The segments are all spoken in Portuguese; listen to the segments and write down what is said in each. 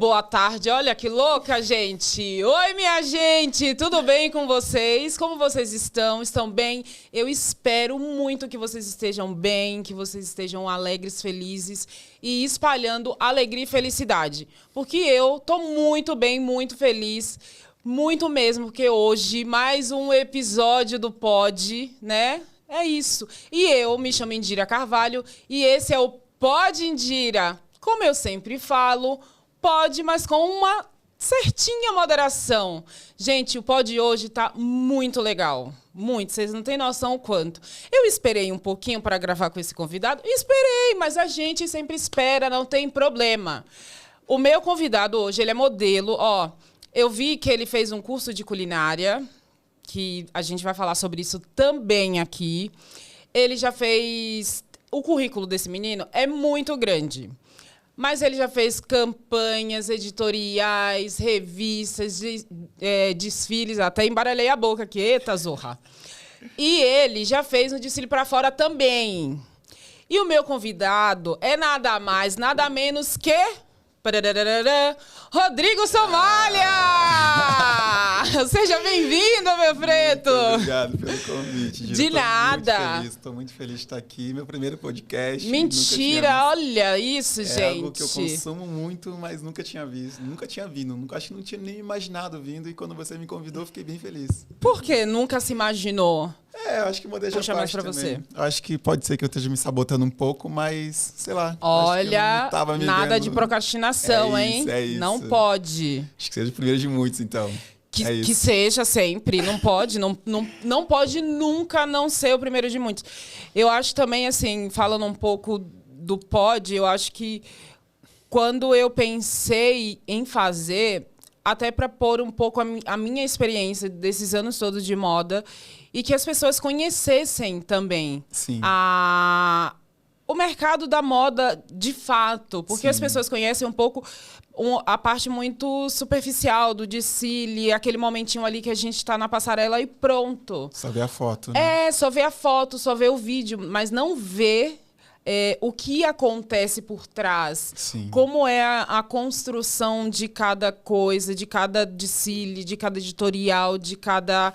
boa tarde. Olha que louca, gente. Oi, minha gente. Tudo bem com vocês? Como vocês estão? Estão bem? Eu espero muito que vocês estejam bem, que vocês estejam alegres, felizes e espalhando alegria e felicidade. Porque eu tô muito bem, muito feliz, muito mesmo, porque hoje mais um episódio do Pod, né? É isso. E eu me chamo Indira Carvalho e esse é o Pod Indira. Como eu sempre falo, pode, mas com uma certinha moderação. Gente, o pod de hoje tá muito legal. Muito, vocês não têm noção o quanto. Eu esperei um pouquinho para gravar com esse convidado. Esperei, mas a gente sempre espera, não tem problema. O meu convidado hoje, ele é modelo. Ó, eu vi que ele fez um curso de culinária, que a gente vai falar sobre isso também aqui. Ele já fez... O currículo desse menino é muito grande. Mas ele já fez campanhas editoriais, revistas, desfiles, até embaralhei a boca aqui, eita zorra. E ele já fez um desfile para fora também. E o meu convidado é nada mais, nada menos que... Rodrigo Somália! Seja bem-vindo, meu preto! Muito obrigado pelo convite, Gil. De nada! Estou muito feliz de estar aqui. Meu primeiro podcast. Mentira, olha isso, gente. É algo que eu consumo muito, mas nunca tinha visto. Nunca tinha vindo. Acho que não tinha nem imaginado vindo. E quando você me convidou, fiquei bem feliz. Por que nunca se imaginou? Eu acho que modéstia Puxa mais pra também. você. Eu acho que pode ser que eu esteja me sabotando um pouco, mas sei lá. Olha, acho que eu não tava me nada vendo. de procrastinação, hein? É isso. Não pode. Acho que seja o primeiro de muitos, então. Que seja sempre, não pode, não pode nunca não ser o primeiro de muitos. Eu acho também, assim, falando um pouco do pod, eu acho que quando eu pensei em fazer, até para pôr um pouco a minha experiência desses anos todos de moda e que as pessoas conhecessem também Sim. o mercado da moda de fato, porque as pessoas conhecem um pouco a parte muito superficial do desfile, aquele momentinho ali que a gente está na passarela e pronto. Só ver a foto, né? Só ver a foto, só ver o vídeo, mas não ver o que acontece por trás. Sim. Como é a construção de cada coisa, de cada desfile, de cada editorial, de cada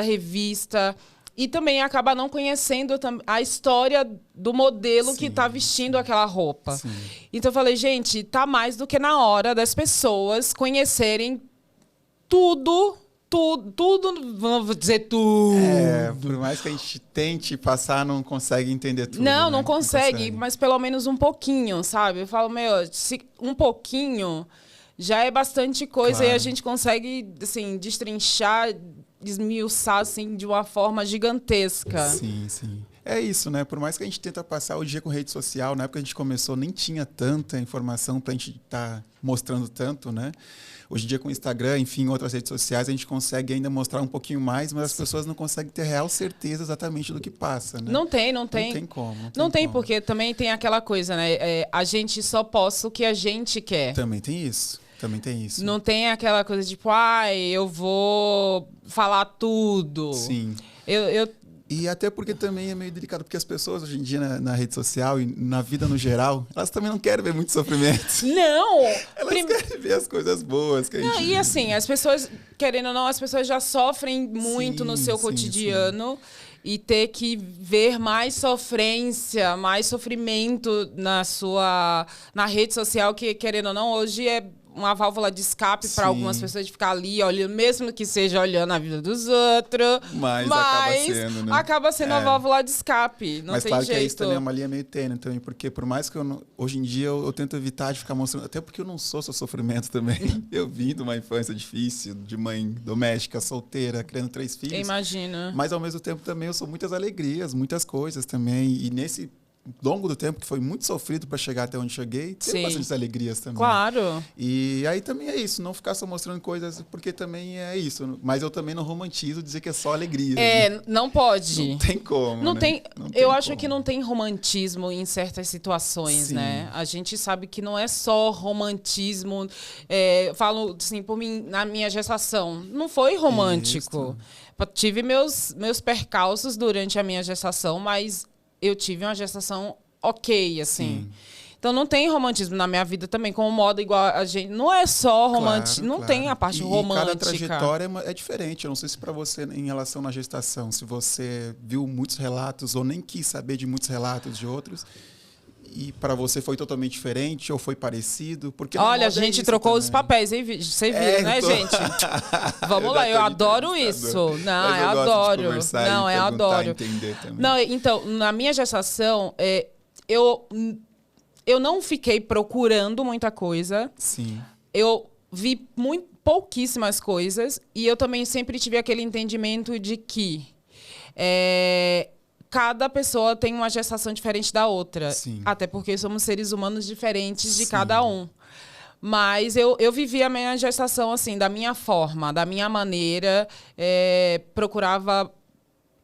revista. E também acaba não conhecendo a história do modelo que está vestindo aquela roupa. Sim. Então eu falei, gente, tá mais do que na hora das pessoas conhecerem tudo, vamos dizer tudo. Por mais que a gente tente passar, não consegue entender tudo. Não consegue, mas pelo menos um pouquinho, sabe? Eu falo, se um pouquinho já é bastante coisa, claro. E a gente consegue, assim, destrinchar, esmiuçar, assim, de uma forma gigantesca. Sim. É isso, né? Por mais que a gente tenta passar o dia com rede social, na época que a gente começou nem tinha tanta informação pra gente estar mostrando tanto, né? Hoje em dia com o Instagram, enfim, outras redes sociais, a gente consegue ainda mostrar um pouquinho mais, mas as pessoas não conseguem ter real certeza exatamente do que passa, né? Não tem. Não tem como. Não tem, porque também tem aquela coisa, né? A gente só posta o que a gente quer. Também tem isso. Não tem aquela coisa de, tipo, eu vou falar tudo. Sim. Eu E até porque também é meio delicado, porque as pessoas hoje em dia na rede social e na vida no geral, elas também não querem ver muito sofrimento. Não! Elas querem ver as coisas boas que a gente... E assim, as pessoas, querendo ou não, as pessoas já sofrem muito no seu cotidiano. Sim. E ter que ver mais sofrência, mais sofrimento na rede social, que, querendo ou não, hoje é uma válvula de escape para algumas pessoas de ficar ali olhando, mesmo que seja olhando a vida dos outros. Mas acaba sendo, né? Acaba sendo a válvula de escape. Não mas tem claro jeito. Que isso também é uma linha meio tênue também, porque por mais que hoje em dia eu tento evitar de ficar mostrando, até porque eu não sou só sofrimento também. Eu vim de uma infância difícil, de mãe doméstica, solteira, criando 3 filhos. Imagina. Mas ao mesmo tempo também eu sou muitas alegrias, muitas coisas também. E nesse longo do tempo, que foi muito sofrido para chegar até onde cheguei, teve bastante alegrias também. Claro. E aí também é isso, não ficar só mostrando coisas, porque também é isso. Mas eu também não romantizo dizer que é só alegria. Né? Não pode. Não tem como, não né? tem, não tem eu como. acho que não tem romantismo em certas situações, né? A gente sabe que não é só romantismo. Falo, assim, por mim, na minha gestação, não foi romântico. Isso. Tive meus percalços durante a minha gestação, mas eu tive uma gestação ok, assim. Sim. Então não tem romantismo na minha vida também, como moda igual a gente. Não é só romântico, não tem a parte romântica. E cada trajetória é diferente. Eu não sei se para você, em relação na gestação, se você viu muitos relatos ou nem quis saber de muitos relatos de outros. E para você foi totalmente diferente ou foi parecido? Porque olha, a gente trocou os papéis, hein? Você viu, né, gente? Vamos lá, eu adoro isso. Não, eu adoro. Não, eu adoro. Não, então, na minha gestação, eu não fiquei procurando muita coisa. Sim. Eu vi pouquíssimas coisas e eu também sempre tive aquele entendimento de que cada pessoa tem uma gestação diferente da outra. Sim. Até porque somos seres humanos diferentes de cada um. Mas eu vivi a minha gestação assim, da minha forma, da minha maneira. Procurava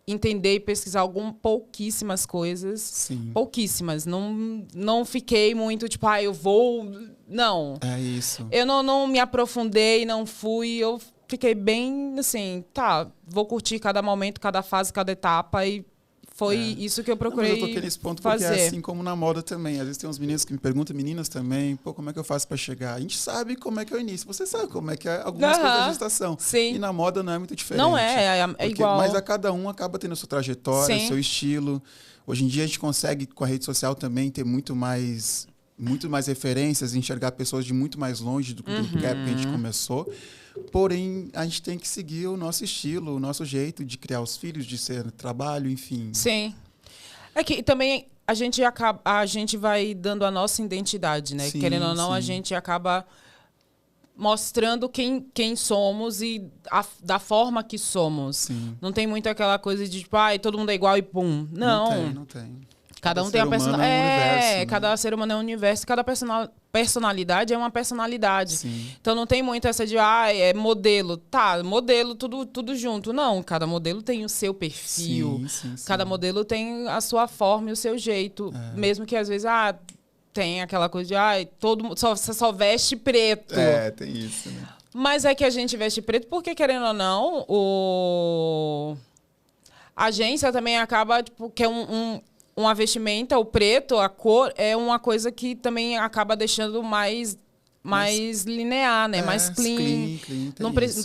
entender e pesquisar pouquíssimas coisas. Sim. Pouquíssimas. Não fiquei muito, tipo, eu vou... Não. É isso. Eu não me aprofundei, não fui. Eu fiquei bem assim, vou curtir cada momento, cada fase, cada etapa e foi isso que eu procurei fazer. Eu toquei nesse ponto porque é assim como na moda também. Às vezes tem uns meninos que me perguntam, meninas também, como é que eu faço para chegar? A gente sabe como é que é o início. Você sabe como é que é algumas coisas da gestação. Sim. E na moda não é muito diferente. Não é igual. Mas a cada um acaba tendo a sua trajetória, seu estilo. Hoje em dia a gente consegue, com a rede social também, ter muito mais referências, enxergar pessoas de muito mais longe do que a época que a gente começou. Porém, a gente tem que seguir o nosso estilo, o nosso jeito de criar os filhos, de ser trabalho, enfim. Sim. É que também a gente vai dando a nossa identidade, né? Sim, querendo ou não, sim. a gente acaba mostrando quem somos e da forma que somos. Sim. Não tem muito aquela coisa de, tipo, todo mundo é igual e pum. Não tem. Cada um tem uma personalidade. Cada ser humano é um universo. Cada personalidade é uma personalidade. Sim. Então não tem muito essa de, é modelo. Modelo, tudo junto. Não, cada modelo tem o seu perfil. Sim. Cada modelo tem a sua forma e o seu jeito. Mesmo que às vezes, tem aquela coisa de, todo mundo você só veste preto. Tem isso, né? Mas é que a gente veste preto porque, querendo ou não, a agência também acaba, tipo, que é uma vestimenta, o preto, a cor, é uma coisa que também acaba deixando mais linear, né? Mais clean.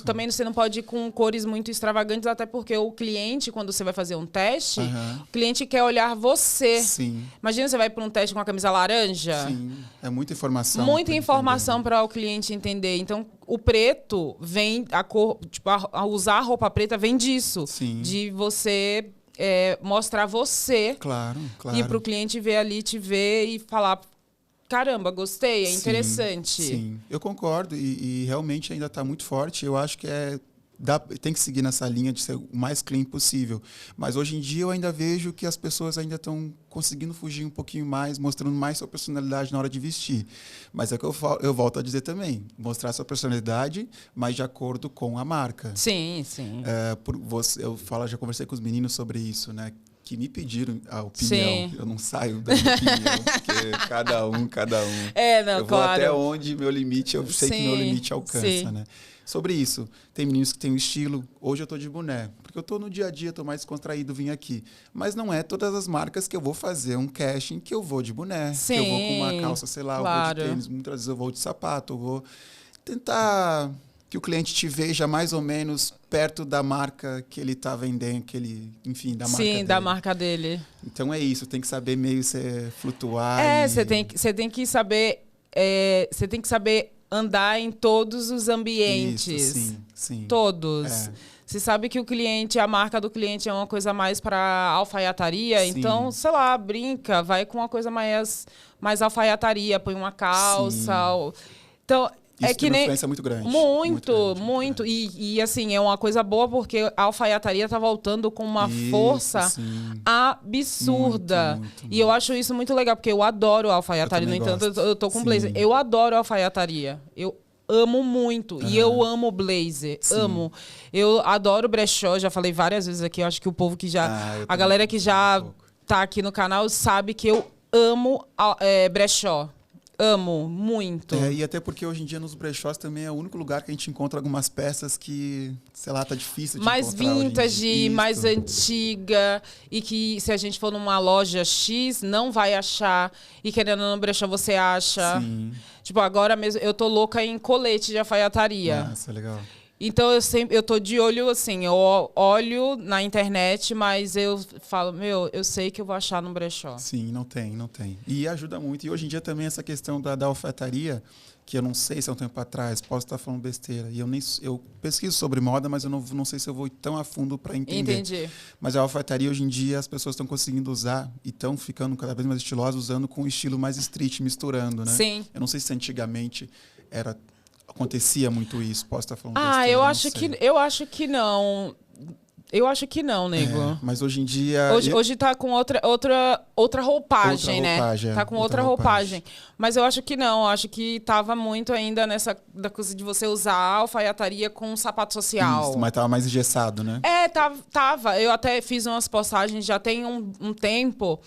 Também você não pode ir com cores muito extravagantes, até porque o cliente, quando você vai fazer um teste, o cliente quer olhar você. Sim. Imagina você vai para um teste com uma camisa laranja. Sim. É muita informação. Muita informação para o cliente entender. Então, o preto vem, a cor, tipo, usar a roupa preta vem disso. Sim. De você... mostrar você. Claro. E para o cliente ver ali, te ver e falar, caramba, gostei, é interessante. Sim, eu concordo e realmente ainda está muito forte. Eu acho que tem que seguir nessa linha de ser o mais clean possível. Mas hoje em dia eu ainda vejo que as pessoas ainda estão conseguindo fugir um pouquinho mais, mostrando mais sua personalidade na hora de vestir. Mas é que eu volto a dizer também, mostrar sua personalidade, mas de acordo com a marca. Sim. Já conversei com os meninos sobre isso, né? Que me pediram a opinião. Sim. Eu não saio da minha opinião, porque cada um. Não, eu vou claro. até onde meu limite, eu sei que meu limite alcança, né? Sobre isso, tem meninos que têm um estilo. Hoje eu tô de boné, porque eu tô no dia a dia, tô mais descontraído, vim aqui. Mas não é todas as marcas que eu vou fazer um casting que eu vou de boné. Sim, que eu vou com uma calça, sei lá, claro. eu vou de tênis, muitas vezes eu vou de sapato, eu vou tentar que o cliente te veja mais ou menos perto da marca que ele está vendendo, da marca dele. Sim, da marca dele. Então é isso, tem que saber meio flutuar. Você tem que saber, andar em todos os ambientes. Isso, sim. Todos. Você sabe que a marca do cliente é uma coisa mais para alfaiataria, então, sei lá, brinca, vai com uma coisa mais alfaiataria, põe uma calça. Então, isso tem uma influência muito grande. Muito. E assim, é uma coisa boa porque a alfaiataria tá voltando com uma força absurda. Muito. E eu acho isso muito legal, porque eu adoro alfaiataria. No entanto, eu tô com blazer. Eu adoro alfaiataria. Eu amo muito. E eu amo blazer. Amo. Eu adoro brechó. Já falei várias vezes aqui. Eu acho que o povo que já... a galera que já tá aqui no canal sabe que eu amo brechó. amo muito. E até porque hoje em dia nos brechós também é o único lugar que a gente encontra algumas peças que, sei lá, tá difícil de mais encontrar vintage, mais antiga, e que se a gente for numa loja X, não vai achar, e querendo no brechó você acha. Sim. Tipo, agora mesmo, eu tô louca em colete de alfaiataria. Nossa, legal. Então, eu tô de olho, assim, eu olho na internet, mas eu falo, eu sei que eu vou achar no brechó. Sim, não tem. E ajuda muito. E hoje em dia também essa questão da alfaiataria, que eu não sei se há um tempo atrás, posso estar falando besteira, e eu pesquiso sobre moda, mas eu não sei se eu vou tão a fundo para entender. Entendi. Mas a alfaiataria, hoje em dia, as pessoas estão conseguindo usar e estão ficando cada vez mais estilosas, usando com um estilo mais street, misturando, né? Sim. Eu não sei se antigamente acontecia muito isso. Posso estar falando besteira, eu acho que não. Eu acho que não, nego. Mas hoje em dia... Hoje tá com outra roupagem, né? Tá com outra roupagem. Mas eu acho que não. Eu acho que tava muito ainda nessa da coisa de você usar a alfaiataria com um sapato social. Isso, mas tava mais engessado, né? Tava. Eu até fiz umas postagens já tem um tempo,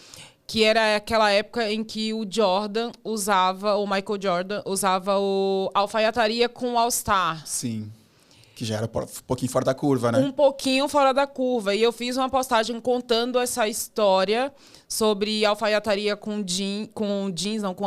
que era aquela época em que o Michael Jordan usava a alfaiataria com o All Star. Sim. Que já era um pouquinho fora da curva, né? Um pouquinho fora da curva. E eu fiz uma postagem contando essa história sobre alfaiataria com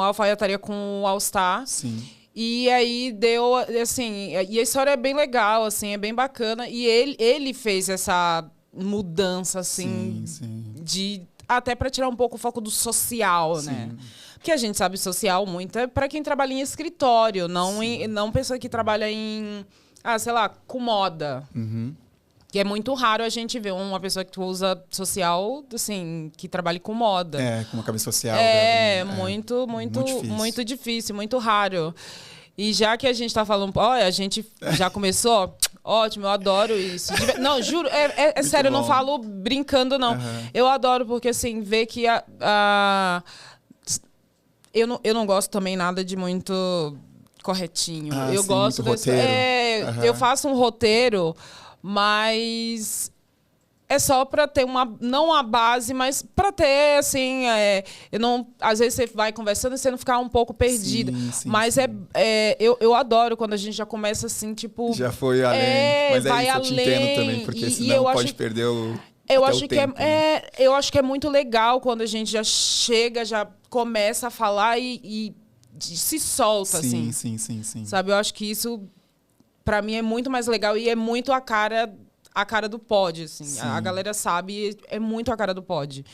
alfaiataria com o All Star. Sim. E aí deu, assim... E a história é bem legal, assim, é bem bacana. E ele fez essa mudança, assim... Sim. Até para tirar um pouco o foco do social, sim. né? Porque a gente sabe social muito é para quem trabalha em escritório, não pessoa que trabalha em... sei lá, com moda. Uhum. Que é muito raro a gente ver uma pessoa que usa social, assim, que trabalhe com moda. Com uma cabeça social. Muito difícil, muito raro. E já que a gente tá falando... Olha, a gente já começou... Ótimo, eu adoro isso. Não, juro, é sério, eu não falo brincando, não. Uhum. Eu adoro, porque, assim, ver que eu não gosto também nada de muito... corretinho. Eu gosto desse... Eu faço um roteiro, mas é só para ter não a base, mas para ter, assim, eu não, às vezes você vai conversando e você não ficar um pouco perdida. Mas eu adoro quando a gente já começa assim, tipo... Já foi além. Mas vai isso, além, eu te entendo também, porque senão pode perder o... Eu acho que é muito legal quando a gente já chega, já começa a falar e se solta, assim. Sim. Sabe, eu acho que isso, pra mim, é muito mais legal e é muito a cara do pod, assim. A galera sabe, é muito a cara do pod.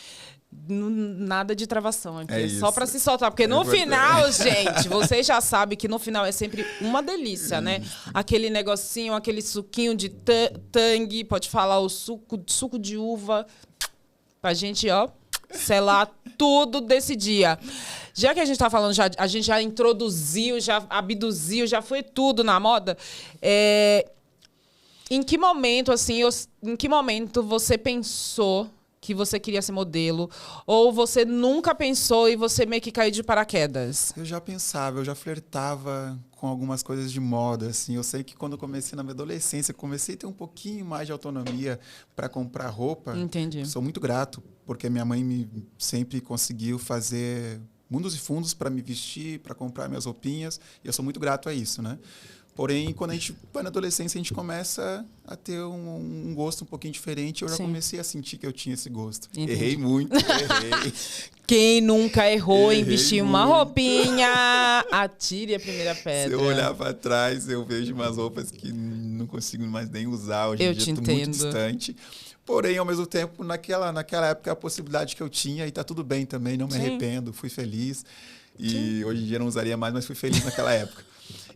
Nada de travação aqui, só pra se soltar. Porque no final, gente, vocês já sabem que no final é sempre uma delícia, né? Aquele negocinho, aquele suquinho de tangue, pode falar o suco de uva, pra gente, selar tudo desse dia. Já que a gente tá falando, a gente já introduziu, já abduziu, já foi tudo na moda. Em que momento, assim, você pensou que você queria ser modelo? Ou você nunca pensou e você meio que caiu de paraquedas? Eu já pensava, eu já flertava com algumas coisas de moda, assim. Eu sei que quando eu comecei na minha adolescência, comecei a ter um pouquinho mais de autonomia para comprar roupa. Entendi. Sou muito grato, porque minha mãe sempre conseguiu fazer mundos e fundos para me vestir, para comprar minhas roupinhas. E eu sou muito grato a isso, né? Porém, quando a gente vai na adolescência, a gente começa a ter um gosto um pouquinho diferente. Eu já comecei a sentir que eu tinha esse gosto. Entendi. Errei muito, errei. Quem nunca errou em vestir uma roupinha? Atire a primeira pedra. Se eu olhar para trás, eu vejo umas roupas que não consigo mais nem usar. Hoje em dia estou muito distante. Porém, ao mesmo tempo, naquela época, a possibilidade que eu tinha, e tá tudo bem também, não me arrependo, fui feliz. E hoje em dia não usaria mais, mas fui feliz naquela época.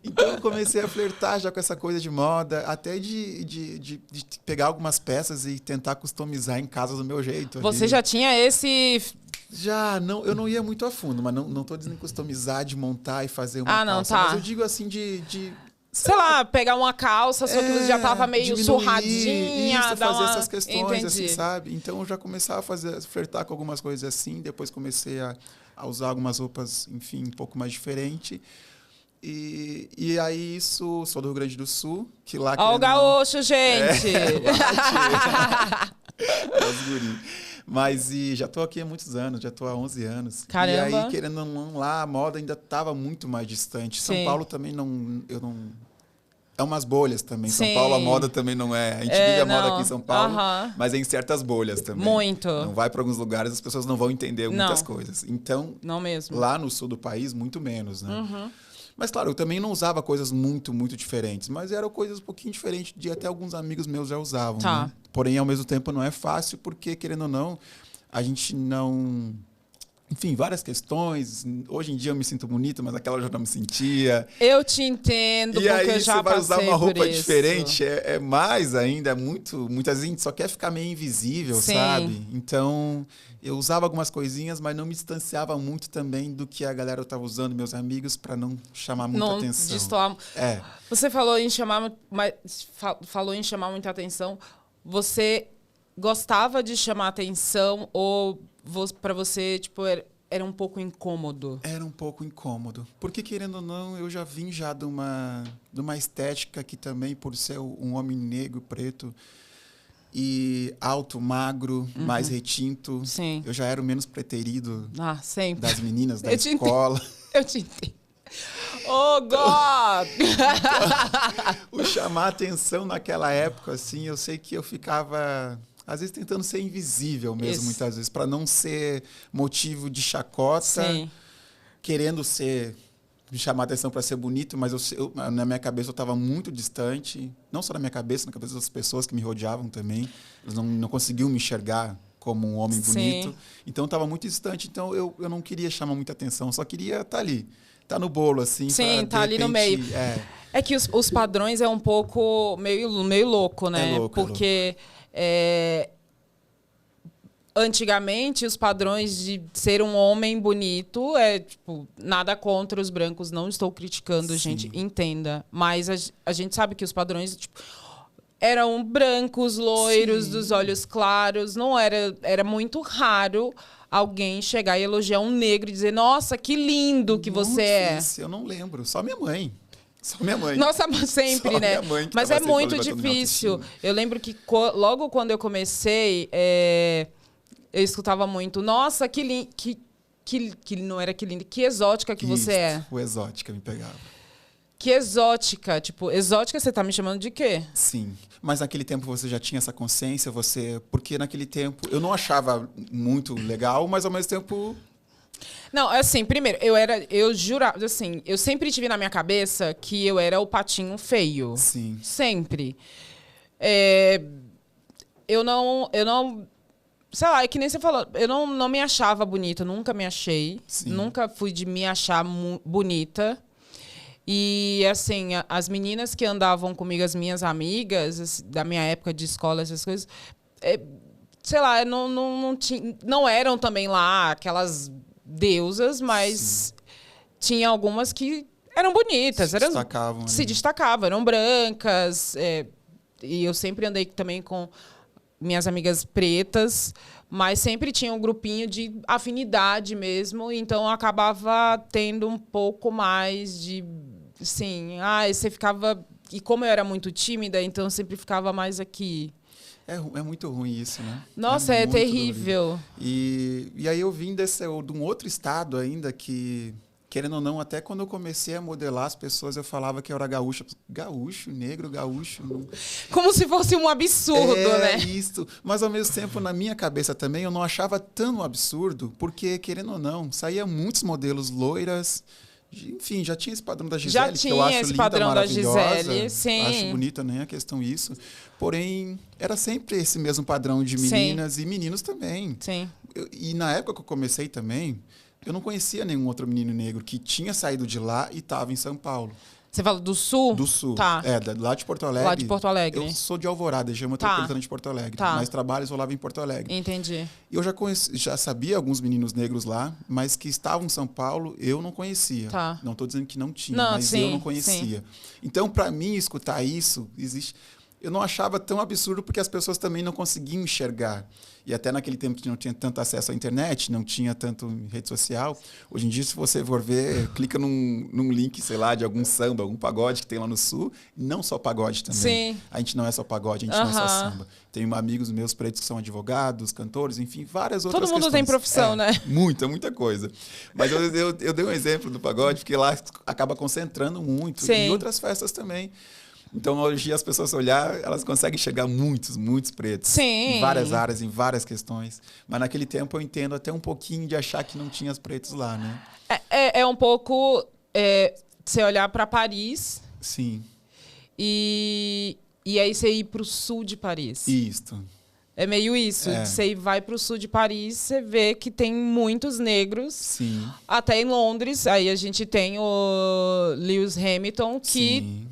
Então, eu comecei a flertar já com essa coisa de moda, até de pegar algumas peças e tentar customizar em casa do meu jeito. Você já tinha esse... Já, não, eu não ia muito a fundo, mas não estou dizendo customizar, de montar e fazer uma calça. Tá. Mas eu digo assim sei lá, pegar uma calça, só que já tava meio surradinha. Isso, fazer essas questões, assim, sabe? Então, eu já começava a flertar com algumas coisas assim, depois comecei a usar algumas roupas, enfim, um pouco mais diferente. E aí, sou do Rio Grande do Sul, que lá... Ó o gaúcho, gente! Mas já estou aqui há muitos anos, já estou há 11 anos. Caramba. E aí, querendo ou não, lá a moda ainda estava muito mais distante. São Sim. Paulo também eu não... É umas bolhas também. Sim. São Paulo, a moda também não é. A gente vive a moda não. aqui em São Paulo, Aham. mas é em certas bolhas também. Muito. Não vai para alguns lugares, as pessoas não vão entender muitas Não. coisas. Então, Não mesmo. lá no sul do país, muito menos, né? Uhum. Mas, claro, eu também não usava coisas muito, muito diferentes. Mas eram coisas um pouquinho diferentes de até alguns amigos meus já usavam. Tá. Né? Porém, ao mesmo tempo, não é fácil, porque, querendo ou não, a gente não... Enfim, várias questões. Hoje em dia eu me sinto bonita, mas naquela eu já não me sentia. Eu te entendo, E porque aí eu já você vai usar passei uma por roupa isso. diferente, é mais ainda, é muito... Muitas vezes a gente só quer ficar meio invisível, Sim. sabe? Então, eu usava algumas coisinhas, mas não me distanciava muito também do que a galera estava usando, meus amigos, para não chamar muita Não atenção. destoar. É. Você falou em falou em chamar muita atenção. Você gostava de chamar atenção ou para você, tipo, era um pouco incômodo? Era um pouco incômodo. Porque, querendo ou não, eu já vim já de uma estética que também, por ser um homem negro, preto, e alto, magro, mais retinto, Sim. eu já era o menos preterido Sempre. das meninas da Eu te escola. Eu te entendo. Oh, God! O chamar atenção naquela época, assim, eu sei que eu ficava... Às vezes tentando ser invisível mesmo, Isso. muitas vezes, para não ser motivo de chacota, Sim. querendo me chamar atenção para ser bonito, mas na minha cabeça eu estava muito distante, não só na minha cabeça, na cabeça das pessoas que me rodeavam também, eles não conseguiam me enxergar como um homem bonito, Sim. então eu estava muito distante, então eu não queria chamar muita atenção, só queria estar ali, estar no bolo, assim. Sim, pra, tá de ali no repente, meio. É, É que os padrões é um pouco meio louco, né? É louco, Porque antigamente os padrões de ser um homem bonito tipo, nada contra os brancos, não estou criticando, Sim. gente, entenda. Mas a gente sabe que os padrões, tipo, eram brancos, loiros, Sim. dos olhos claros, não era muito raro alguém chegar e elogiar um negro e dizer, nossa, que lindo que muito você é. difícil, eu não lembro, só minha mãe. Só minha mãe. Nossa, sempre, Só né? minha mãe que Mas tava é sempre muito levantando minha difícil. autoestima. Eu lembro que logo quando eu comecei, eu escutava muito, nossa, que lindo, que não era que lindo, que exótica que você é. O exótica me pegava. Que exótica. Tipo, exótica você tá me chamando de quê? Sim. Mas naquele tempo você já tinha essa consciência, porque naquele tempo eu não achava muito legal, mas ao mesmo tempo... Não, assim, primeiro, eu jurava, assim, eu sempre tive na minha cabeça que eu era o patinho feio. Sim. Sempre. Eu não, sei lá, é que nem você falou, eu não me achava bonita, nunca me achei. Sim. Nunca fui de me achar bonita. E, assim, as meninas que andavam comigo, as minhas amigas, da minha época de escola, essas coisas, sei lá, não eram também lá aquelas deusas, mas tinha algumas que eram bonitas. Se destacavam. Se destacavam, eram brancas. E eu sempre andei também com minhas amigas pretas, mas sempre tinha um grupinho de afinidade mesmo, então eu acabava tendo um pouco mais de... Assim, você ficava... E como eu era muito tímida, então eu sempre ficava mais aqui. É muito ruim isso, né? Nossa, é muito terrível. E aí eu vim de um outro estado ainda que, querendo ou não, até quando eu comecei a modelar as pessoas, eu falava que eu era gaúcho. Gaúcho, negro, gaúcho. Como se fosse um absurdo, né? Isso. Mas ao mesmo tempo, na minha cabeça também, eu não achava tão absurdo, porque, querendo ou não, saía muitos modelos loiras. Enfim, já tinha esse padrão da Gisele, que eu acho linda, maravilhosa. Sim. Acho bonita, nem a questão isso. Porém, era sempre esse mesmo padrão de meninas e meninos também. Sim. E na época que eu comecei também, eu não conhecia nenhum outro menino negro que tinha saído de lá e estava em São Paulo. Você fala do Sul? Do Sul. Tá. Lá de Porto Alegre. Lá de Porto Alegre. Eu sou de Alvorada, região metropolitana de Porto Alegre. Tá. Mas trabalhos rolava em Porto Alegre. Entendi. E eu já sabia alguns meninos negros lá, mas que estavam em São Paulo, eu não conhecia. Tá. Não estou dizendo que não tinha, Não, mas sim, eu não conhecia. sim. Então, para mim, escutar isso, existe... eu não achava tão absurdo porque as pessoas também não conseguiam enxergar. E até naquele tempo que não tinha tanto acesso à internet, não tinha tanto rede social. Hoje em dia, se você for ver, clica num link, sei lá, de algum samba, algum pagode que tem lá no Sul. Não só pagode também. Sim. A gente não é só pagode, a gente não é só samba. Tenho amigos meus pretos que são advogados, cantores, enfim, várias outras questões. Todo mundo tem profissão, né? Muita coisa. Mas eu dei um exemplo do pagode, porque lá acaba concentrando muito. Sim. E em outras festas também. Então, hoje, as pessoas olhar, elas conseguem chegar muitos pretos. Sim. Em várias áreas, em várias questões. Mas naquele tempo eu entendo até um pouquinho de achar que não tinha os pretos lá, né? É um pouco você olhar para Paris. Sim. E aí você ir para o sul de Paris. Isto. É meio isso. Você vai para o sul de Paris, você vê que tem muitos negros. Sim. Até em Londres. Aí a gente tem o Lewis Hamilton, que... Sim.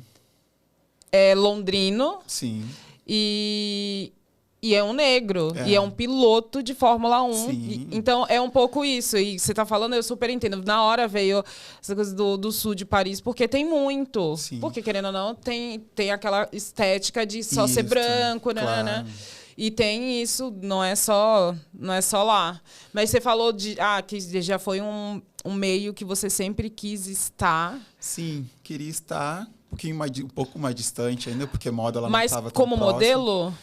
É londrino. Sim. E é um negro. E é um piloto de Fórmula 1. Sim. Então, é um pouco isso. E você tá falando, eu super entendo. Na hora veio essa coisa do sul de Paris, porque tem muito. Sim. Porque, querendo ou não, tem aquela estética de só ser branco, né? Claro. Né? E tem isso, não é só lá. Mas você falou que já foi um meio que você sempre quis estar. Sim, queria estar um pouco mais distante ainda, porque moda ela não Mas estava tão como próxima. modelo?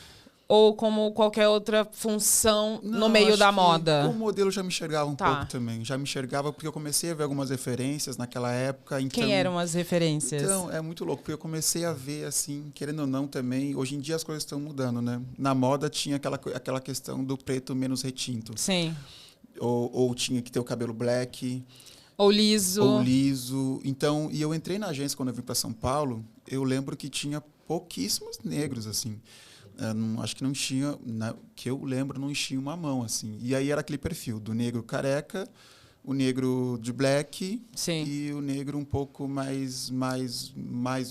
Ou como qualquer outra função no meio da moda? Como modelo eu já me enxergava um pouco também. Já me enxergava porque eu comecei a ver algumas referências naquela época. Então, quem eram as referências? Então, é muito louco, porque eu comecei a ver, assim, querendo ou não também, hoje em dia as coisas estão mudando, né? Na moda tinha aquela questão do preto menos retinto. Sim. Ou tinha que ter o cabelo black... Ou liso. Então, e eu entrei na agência quando eu vim para São Paulo, eu lembro que tinha pouquíssimos negros, assim. Acho que não tinha, que eu lembro, não enchia uma mão, assim. E aí era aquele perfil do negro careca, o negro de black. Sim. E o negro um pouco mais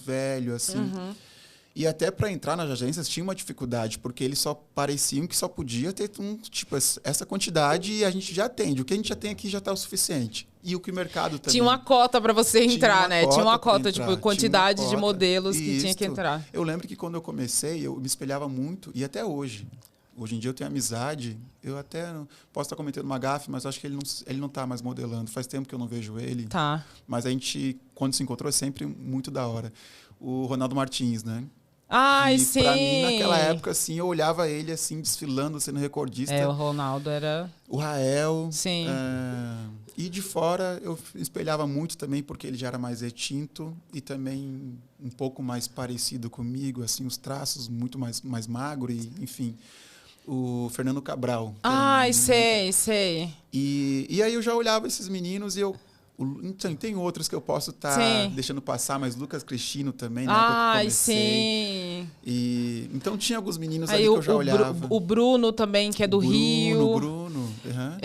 velho, assim. E até para entrar nas agências tinha uma dificuldade, porque eles só pareciam que só podia ter essa quantidade e a gente já atende. O que a gente já tem aqui já está o suficiente. E o que o mercado também... Tinha uma cota para você entrar, né? Tinha uma cota, tipo, quantidade de modelos Isso. que tinha que entrar. Eu lembro que quando eu comecei, eu me espelhava muito, e até hoje. Hoje em dia eu tenho amizade, eu até posso estar cometendo uma gafe, mas acho que ele não está mais modelando. Faz tempo que eu não vejo ele. Tá. Mas a gente, quando se encontrou, é sempre muito da hora. O Ronaldo Martins, né? Ai, e sim. Pra mim, naquela época, assim, eu olhava ele, assim, desfilando, sendo recordista. O Ronaldo era... O Rael. Sim. E de fora, eu espelhava muito também, porque ele já era mais retinto e também um pouco mais parecido comigo, assim, os traços muito mais magro e, enfim... O Fernando Cabral. Ai, sei. E aí eu já olhava esses meninos e eu... Então, tem outros que eu posso estar deixando passar, mas Lucas Cristino também, né? Ai, sim. E, então tinha alguns meninos aí que eu já olhava. O Bruno também, que é do Rio. Bruno. Uhum.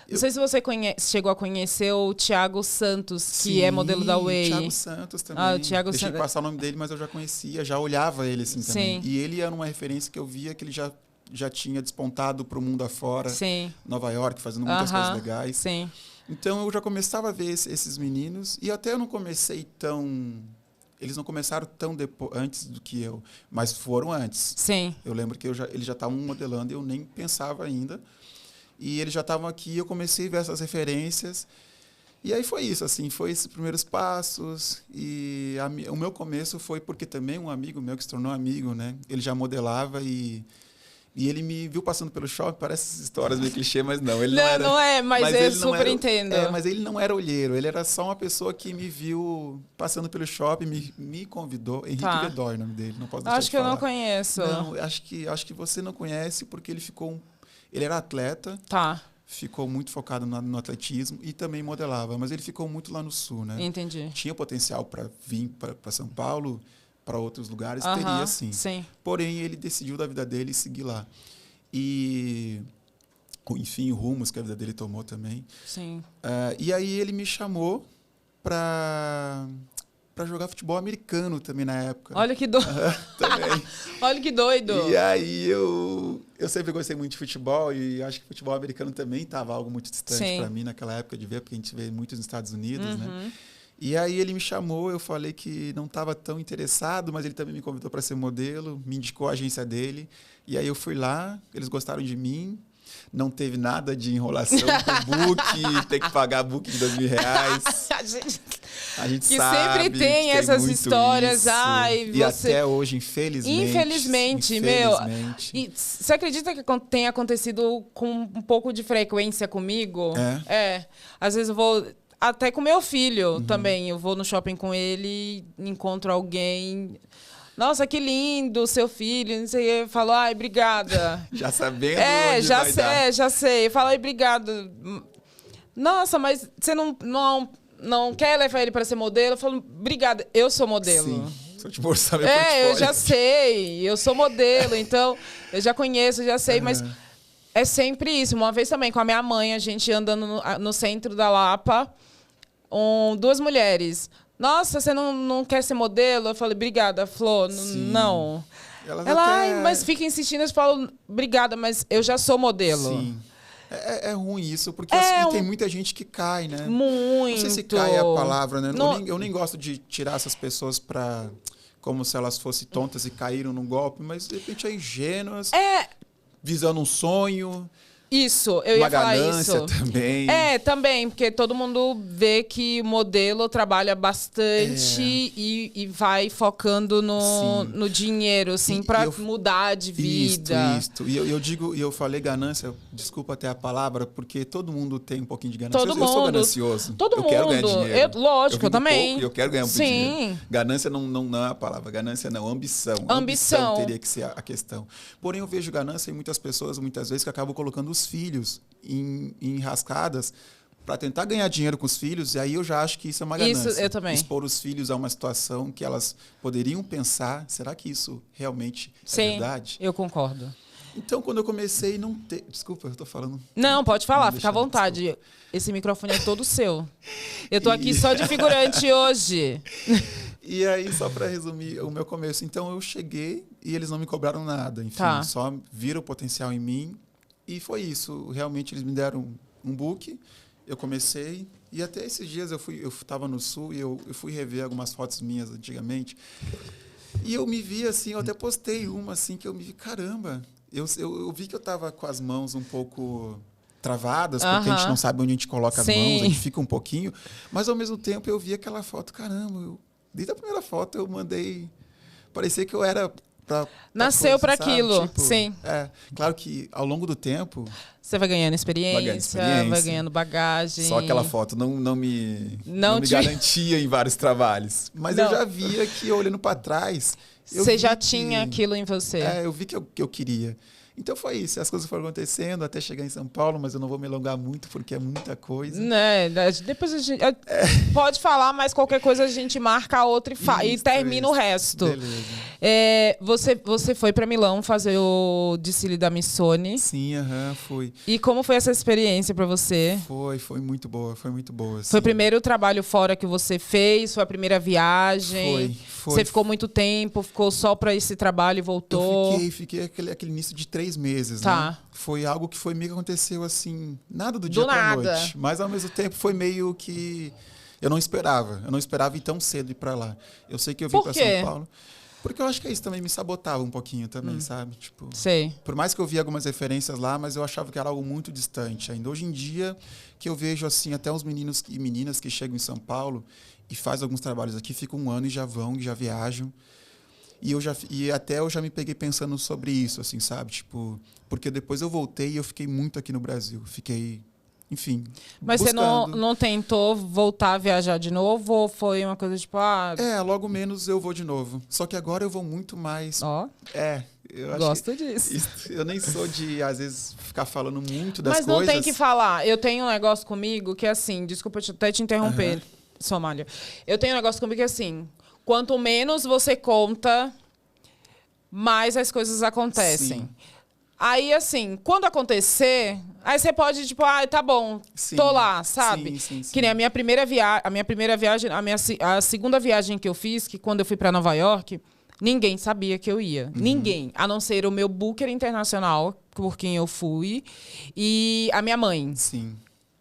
Não sei se você chegou a conhecer o Thiago Santos, que é modelo da Way. O Thiago Santos também. Deixei de passar o nome dele, mas eu já conhecia, já olhava ele assim também. E ele era uma referência que eu via que ele já tinha despontado para o mundo afora. Sim. Nova York, fazendo muitas coisas legais. Sim. Então eu já começava a ver esses meninos e até eu não comecei tão... Eles não começaram tão antes do que eu, mas foram antes. Sim. Eu lembro que eles já estavam modelando e eu nem pensava ainda. E eles já estavam aqui e eu comecei a ver essas referências. E aí foi isso, assim, foi esses primeiros passos. E o meu começo foi porque também um amigo meu que se tornou amigo, né? Ele já modelava e ele me viu passando pelo shopping, parece essas histórias meio clichê, mas não. Ele não era, não é, mas eu super entendo. Mas ele não era olheiro, ele era só uma pessoa que me viu passando pelo shopping, me convidou. Henrique Bedói, o nome dele, não posso deixar Acho que eu não conheço. Não, acho que você não conhece porque ele ficou... Ele era atleta, ficou muito focado no atletismo e também modelava, mas ele ficou muito lá no sul, né? Entendi. Tinha potencial para vir para São Paulo, para outros lugares, teria sim. Porém, ele decidiu da vida dele seguir lá. E, enfim, rumos que a vida dele tomou também. Sim. E aí ele me chamou para jogar futebol americano também na época. Olha que doido. Também. Olha que doido. E aí eu sempre gostei muito de futebol e acho que futebol americano também estava algo muito distante para mim naquela época de ver, porque a gente vê muito nos Estados Unidos, né? E aí ele me chamou, eu falei que não estava tão interessado, mas ele também me convidou para ser modelo, me indicou a agência dele. E aí eu fui lá, eles gostaram de mim. Não teve nada de enrolação com book, ter que pagar book de R$2.000. A gente que sabe sempre tem essas histórias. Isso. Ai, e até hoje, infelizmente. Meu. E você acredita que tem acontecido com um pouco de frequência comigo? É. Às vezes eu vou... Até com meu filho também. Eu vou no shopping com ele, encontro alguém... Nossa, que lindo, seu filho, não sei o que. Falou, ai, obrigada. Já sabendo onde vai dar. Já sei. Fala, ai, obrigada. Nossa, mas você não quer levar ele para ser modelo? Eu falo, obrigada, eu sou modelo. Sim, se eu te mostrar meu portfólio. Eu já sei, eu sou modelo, então eu já conheço, já sei, mas é sempre isso. Uma vez também com a minha mãe, a gente andando no centro da Lapa, duas mulheres... Nossa, você não quer ser modelo? Eu falei, obrigada, Flor. Não. Ela, mas fica insistindo, eu falo, obrigada, mas eu já sou modelo. Sim. É ruim isso, porque assim, tem muita gente que cai, né? Muito. Não sei se cai a palavra, né? Eu nem gosto de tirar essas pessoas como se elas fossem tontas e caíram num golpe, mas de repente é ingênuas, visando um sonho. Isso, eu ia falar isso. Uma ganância também. Também, porque todo mundo vê que o modelo trabalha bastante e vai focando no dinheiro, assim, para mudar de vida. Isso. E eu falei ganância, desculpa até a palavra, porque todo mundo tem um pouquinho de ganância. Eu sou ganancioso. Eu quero ganhar dinheiro. Lógico, eu também. Pouco, eu quero ganhar muito dinheiro. Ganância não é a palavra. Ganância não, ambição. Ambição teria que ser a questão. Porém, eu vejo ganância em muitas pessoas, muitas vezes, que acabam colocando os filhos em enrascadas para tentar ganhar dinheiro com os filhos, e aí eu já acho que isso é uma ganância. Isso, eu também. Expor os filhos a uma situação que elas poderiam pensar, será que isso realmente é verdade? Sim, eu concordo. Então, quando eu comecei, não ter... Desculpa, eu estou falando... Não, pode falar, fica à vontade. Desculpa. Esse microfone é todo seu. Eu estou aqui só de figurante hoje. E aí, só para resumir o meu começo, então eu cheguei e eles não me cobraram nada. Enfim, só viram o potencial em mim. E foi isso. Realmente, eles me deram um book, eu comecei. E até esses dias eu estava no Sul e eu fui rever algumas fotos minhas antigamente. E eu me vi assim, eu até postei uma assim, que eu me vi, caramba. Eu vi que eu estava com as mãos um pouco travadas, porque a gente não sabe onde a gente coloca as mãos, a gente fica um pouquinho. Mas, ao mesmo tempo, eu vi aquela foto, caramba. Desde a primeira foto, eu mandei... Parecia que eu era... Nasceu para aquilo, tipo, sim. Claro que ao longo do tempo... Você vai ganhando experiência, vai ganhando bagagem. Só aquela foto não me garantia em vários trabalhos. Mas eu já via que, olhando para trás... Você já tinha aquilo em você. Eu vi que eu queria. Então foi isso, as coisas foram acontecendo até chegar em São Paulo, mas eu não vou me alongar muito porque é muita coisa. Depois a gente pode falar, mas qualquer coisa a gente marca a outra e termina o resto. Você foi para Milão fazer o desfile da Missoni. Sim, fui. E como foi essa experiência para você? Foi muito boa, foi muito boa. Assim. Foi o primeiro trabalho fora que você fez? Foi a primeira viagem? Foi. Você ficou muito tempo? Ficou só para esse trabalho e voltou? Eu fiquei aquele início de 3 meses, né? Foi algo que meio que aconteceu assim, nada do dia para noite. Mas ao mesmo tempo foi meio que eu não esperava ir tão cedo ir para lá. Eu sei que eu vim para São Paulo. Porque eu acho que isso também me sabotava um pouquinho também, sabe? Tipo, por mais que eu via algumas referências lá, mas eu achava que era algo muito distante. Ainda hoje em dia, que eu vejo assim até uns meninos e meninas que chegam em São Paulo e fazem alguns trabalhos aqui, ficam um ano e já viajam. E até eu já me peguei pensando sobre isso, assim, sabe? Tipo, porque depois eu voltei e eu fiquei muito aqui no Brasil. Fiquei, enfim, mas buscando. Você não tentou voltar a viajar de novo ou foi uma coisa tipo... logo menos eu vou de novo. Só que agora eu vou muito mais... Eu gosto disso. Eu nem sou de, às vezes, ficar falando muito das coisas. Mas não tem que falar. Eu tenho um negócio comigo que é assim... Desculpa até te interromper, Somália. Eu tenho um negócio comigo que é assim... Quanto menos você conta, mais as coisas acontecem. Sim. Aí, assim, quando acontecer, aí você pode, tipo, tá bom, tô lá, sabe? Sim. Que nem a minha primeira viagem, a segunda viagem que eu fiz, que quando eu fui para Nova York, ninguém sabia que eu ia. Ninguém, a não ser o meu booker internacional, por quem eu fui, e a minha mãe. Sim.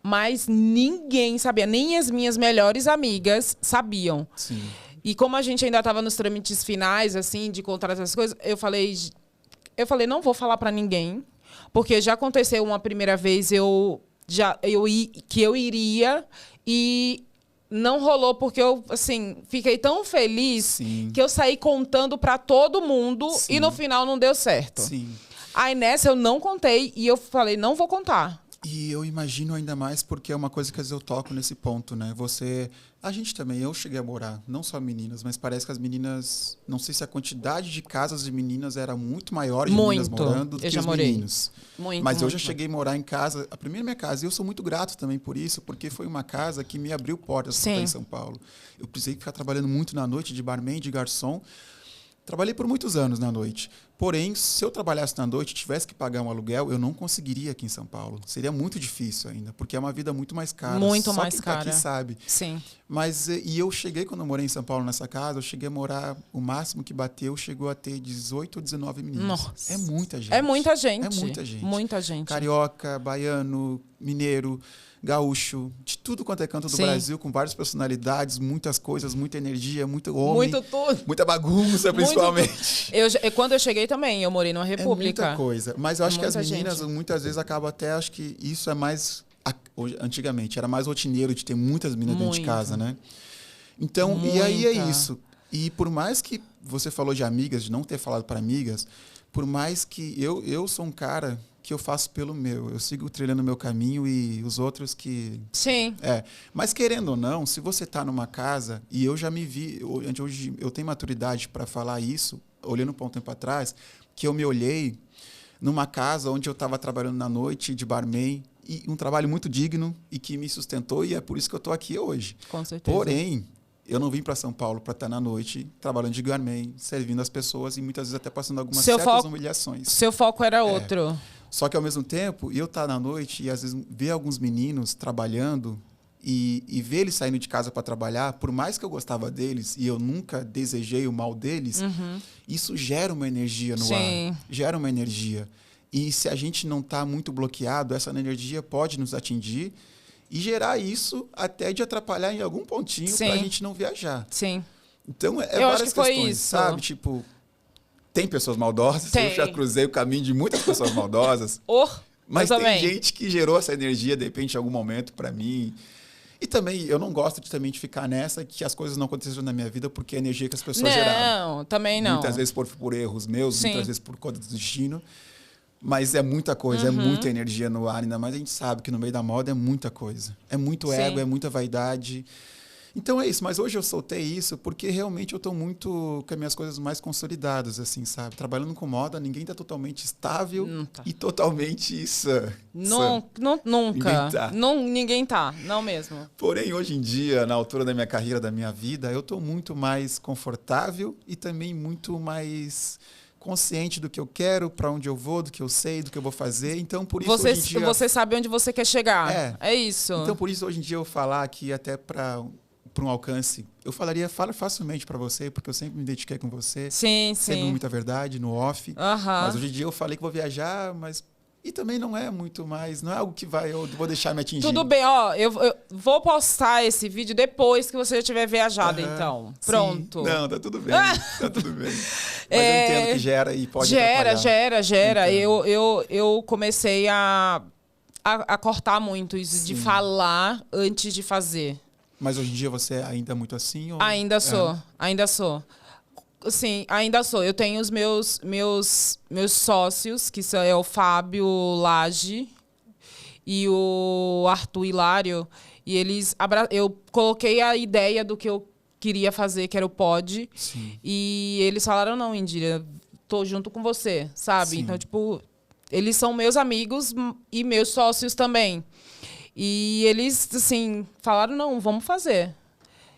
mas ninguém sabia. Nem as minhas melhores amigas sabiam. Sim. E como a gente ainda estava nos trâmites finais, assim, de contratar essas coisas, eu falei, não vou falar para ninguém, porque já aconteceu uma primeira vez que eu iria e não rolou, porque eu, assim, fiquei tão feliz Sim. que eu saí contando para todo mundo. Sim. E no final não deu certo. Sim. Aí nessa eu não contei e eu falei, não vou contar. E eu imagino ainda mais porque é uma coisa que às vezes eu toco nesse ponto, né? A gente também, eu cheguei a morar, não só meninas, mas parece que as meninas, não sei se a quantidade de casas de meninas era muito maior de meninas morando do que os meninos. Mas eu já cheguei a morar em casa, a primeira minha casa, e eu sou muito grato também por isso, porque foi uma casa que me abriu portas para estar em São Paulo. Eu precisei ficar trabalhando muito na noite de barman, de garçom. Trabalhei por muitos anos na noite. Porém, se eu trabalhasse na noite e tivesse que pagar um aluguel, eu não conseguiria aqui em São Paulo. Seria muito difícil ainda, porque é uma vida muito mais cara. Muito Só mais quem cara. Tá aqui sabe. Sim. Mas, e eu cheguei, quando eu morei em São Paulo nessa casa, eu cheguei a morar, o máximo que bateu, chegou a ter 18 ou 19 meninos. Nossa. É muita gente. É muita gente. É muita gente. Muita gente. Carioca, baiano, mineiro, gaúcho, de tudo quanto é canto do Brasil, com várias personalidades, muitas coisas, muita energia, muito homem. Muito tudo. Muita bagunça, principalmente. Quando eu cheguei também, eu morei numa república. É muita coisa. Mas eu acho que as Muita meninas, gente. muitas vezes, acabam até... Acho que isso é mais... Antigamente, era mais rotineiro de ter muitas meninas dentro de casa, né? Então, e aí é isso. E por mais que você falou de amigas, de não ter falado para amigas, por mais que... Eu sou um cara que eu faço pelo meu. Eu sigo trilhando o meu caminho e os outros que... Sim. Mas querendo ou não, se você está numa casa, e eu já me vi... Hoje eu tenho maturidade para falar isso, olhando um tempo atrás, que eu me olhei numa casa onde eu estava trabalhando na noite de barman, e um trabalho muito digno e que me sustentou, e é por isso que eu estou aqui hoje. Com certeza. Porém, eu não vim para São Paulo para estar na noite trabalhando de barman, servindo as pessoas e muitas vezes até passando algumas certas humilhações. Seu foco era outro. Só que, ao mesmo tempo, eu estar na noite e, às vezes, ver alguns meninos trabalhando e ver eles saindo de casa para trabalhar, por mais que eu gostava deles e eu nunca desejei o mal deles, isso gera uma energia no ar. Gera uma energia. E se a gente não está muito bloqueado, essa energia pode nos atingir e gerar isso até de atrapalhar em algum pontinho para a gente não viajar. Sim. Então, eu várias acho que foi questões, isso. sabe? Tipo... Tem pessoas maldosas, Tem. eu já cruzei o caminho de muitas pessoas maldosas. Mas tem gente que gerou essa energia, de repente, em algum momento, para mim. E também, eu não gosto de ficar nessa que as coisas não aconteceram na minha vida porque é a energia que as pessoas geraram. Não, também não. Muitas vezes por erros meus, muitas vezes por conta do destino. Mas é muita coisa, é muita energia no ar. Ainda mais a gente sabe que no meio da moda é muita coisa. É muito ego, é muita vaidade. Então é isso, mas hoje eu soltei isso porque realmente eu estou muito com as minhas coisas mais consolidadas, assim, sabe? Trabalhando com moda, ninguém está totalmente estável e totalmente sã. Nunca. Ninguém tá, não mesmo. Porém, hoje em dia, na altura da minha carreira, da minha vida, eu estou muito mais confortável e também muito mais consciente do que eu quero, para onde eu vou, do que eu sei, do que eu vou fazer. Então, por isso, hoje em dia... Você sabe onde você quer chegar. É isso. Então, por isso, hoje em dia, eu falar aqui até para um alcance, eu falo facilmente para você, porque eu sempre me identifiquei com você. Sim. Sempre muita verdade, no off. Mas hoje em dia eu falei que vou viajar, mas... E também não é muito mais, não é algo que eu vou deixar me atingir. Tudo bem, eu vou postar esse vídeo depois que você já tiver viajado, então. Pronto. Sim. Não, tá tudo bem, tá tudo bem. Mas eu entendo que gera e pode Gera. Eu comecei a cortar muito isso de falar antes de fazer. Mas hoje em dia você ainda é muito assim? Ou... Ainda sou. Sim, ainda sou. Eu tenho os meus sócios, que são o Fábio Lage e o Arthur Hilário. E eu coloquei a ideia do que eu queria fazer, que era o pod. Sim. E eles falaram, não, Indira, tô junto com você, sabe? Sim. Então, tipo, eles são meus amigos e meus sócios também. E eles, assim, falaram, não, vamos fazer.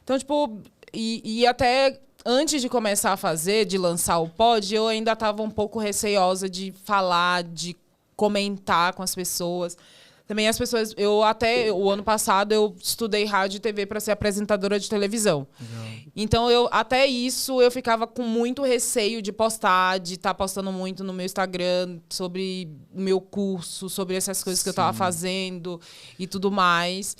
Então, tipo, e até antes de começar a fazer, de lançar o pod, eu ainda estava um pouco receosa de falar, de comentar com as pessoas. Também as pessoas... O ano passado, eu estudei rádio e TV para ser apresentadora de televisão. Legal. Então, até isso, eu ficava com muito receio de postar, de estar postando muito no meu Instagram sobre o meu curso, sobre essas coisas que eu estava fazendo e tudo mais.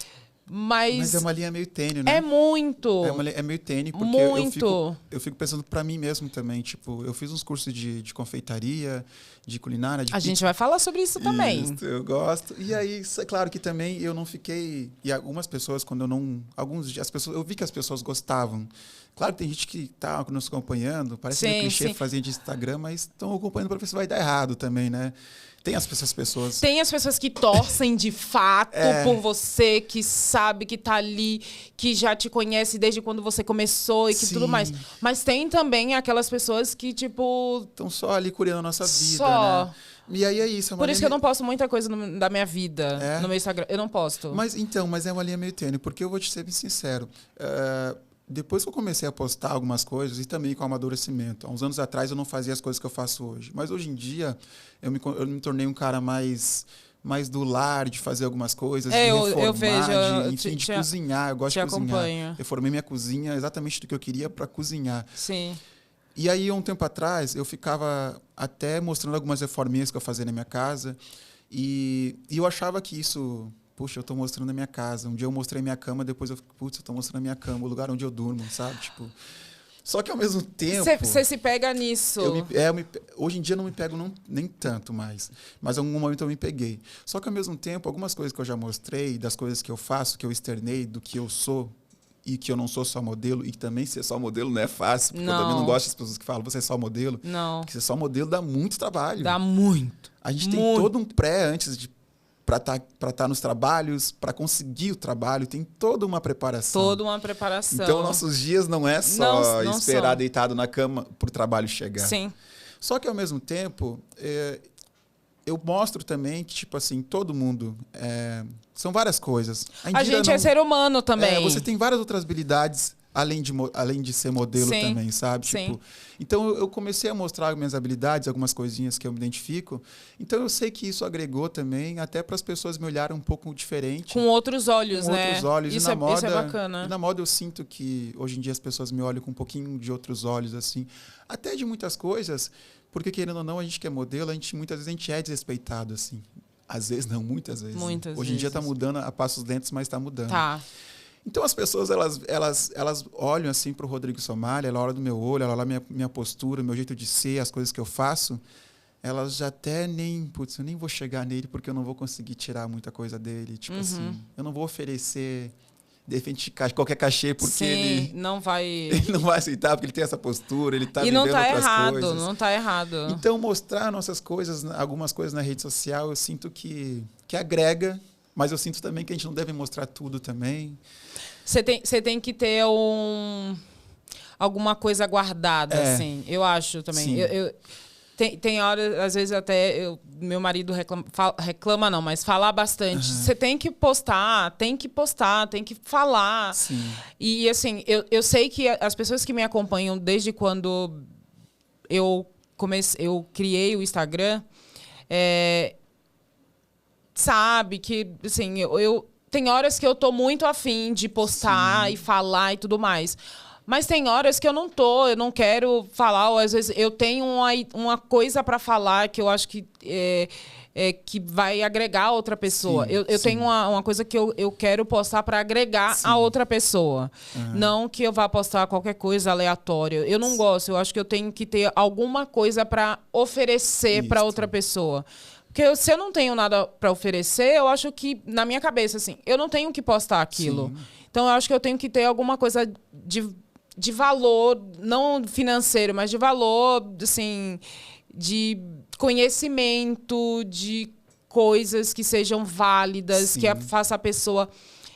Mas é uma linha meio tênue, né? É muito. É meio tênue, porque muito. eu fico pensando pra mim mesmo também. Tipo, eu fiz uns cursos de confeitaria, de culinária, de A gente vai falar sobre isso também. Isso, eu gosto. E aí, é claro que também eu não fiquei... E algumas pessoas, quando eu não... eu vi que as pessoas gostavam. Claro que tem gente que tá nos acompanhando, parece meio clichê fazer de Instagram, mas estão acompanhando para ver se vai dar errado também, né? Tem essas pessoas... Tem as pessoas que torcem de fato por você, que sabe que tá ali, que já te conhece desde quando você começou e que tudo mais. Mas tem também aquelas pessoas que, tipo... Estão só ali curando a nossa vida, né? E aí é isso. Por isso que eu não posto muita coisa da minha vida no meu Instagram. Eu não posto. Mas é uma linha meio tênue, porque eu vou te ser bem sincero. Depois que eu comecei a postar algumas coisas, e também com o amadurecimento. Há uns anos atrás eu não fazia as coisas que eu faço hoje. Mas hoje em dia eu me tornei um cara mais do lar, de fazer algumas coisas, de reformar, eu vejo, de cozinhar. Eu gosto de cozinhar. Acompanho. Eu formei minha cozinha exatamente do que eu queria para cozinhar. Sim. E aí, um tempo atrás, eu ficava até mostrando algumas reforminhas que eu fazia na minha casa. E eu achava que isso... Puxa, eu estou mostrando a minha casa. Um dia eu mostrei minha cama, depois eu fico, putz, eu estou mostrando a minha cama, o lugar onde eu durmo, sabe? Tipo... Só que ao mesmo tempo... Você se pega nisso. Hoje em dia não me pego nem tanto mais. Mas em algum momento eu me peguei. Só que ao mesmo tempo, algumas coisas que eu já mostrei, das coisas que eu faço, que eu externei, do que eu sou, e que eu não sou só modelo, e que também ser só modelo não é fácil, porque eu também não gosto das pessoas que falam, você é só modelo. Não. Porque ser só modelo dá muito trabalho. Dá muito. A gente tem todo um pré antes para estar nos trabalhos, para conseguir o trabalho, tem toda uma preparação. Toda uma preparação. Então, nossos dias não é só não esperar são. deitado na cama para o trabalho chegar. Sim. Só que, ao mesmo tempo, eu mostro também que, tipo assim, todo mundo... são várias coisas. A gente é ser humano também. Você tem várias outras habilidades, além de ser modelo também, sabe? Sim. Tipo, então, eu comecei a mostrar minhas habilidades, algumas coisinhas que eu me identifico. Então, eu sei que isso agregou também, até para as pessoas me olharem um pouco diferente. Com outros olhos, com né? Outros olhos. Isso é bacana. E na moda eu sinto que, hoje em dia, as pessoas me olham com um pouquinho de outros olhos, assim. Até de muitas coisas, porque, querendo ou não, a gente que é modelo, muitas vezes a gente é desrespeitado, assim. Às vezes não, muitas vezes. Hoje em dia está mudando a passos lentos, mas está mudando. Tá. Então as pessoas elas olham assim para o Rodrigo Somália, ela olha do meu olho, ela olha minha postura, meu jeito de ser, as coisas que eu faço, elas já até eu nem vou chegar nele porque eu não vou conseguir tirar muita coisa dele, tipo assim, eu não vou oferecer de repente qualquer cachê porque ele não vai ele não vai aceitar porque ele tem essa postura, ele está vivendo outras coisas. Não tá errado. Então mostrar nossas coisas, algumas coisas na rede social, eu sinto que agrega. Mas eu sinto também que a gente não deve mostrar tudo também. Você tem que ter alguma coisa guardada, assim. Eu acho também. Tem horas, às vezes até meu marido reclama não, mas falar bastante. Você tem que postar, tem que falar. Sim. E assim, eu sei que as pessoas que me acompanham desde quando eu criei o Instagram, sabe que, assim, tem horas que eu tô muito afim de postar e falar e tudo mais. Mas tem horas que eu não quero falar, ou às vezes eu tenho uma coisa para falar que eu acho que que vai agregar a outra pessoa. Eu tenho uma coisa que eu quero postar para agregar a outra pessoa. Não que eu vá postar qualquer coisa aleatória. Eu não gosto, eu acho que eu tenho que ter alguma coisa para oferecer para outra pessoa. Porque se eu não tenho nada para oferecer, eu acho que, na minha cabeça, assim, eu não tenho que postar aquilo. Então, eu acho que eu tenho que ter alguma coisa de valor, não financeiro, mas de valor, assim, de conhecimento, de coisas que sejam válidas, que faça a pessoa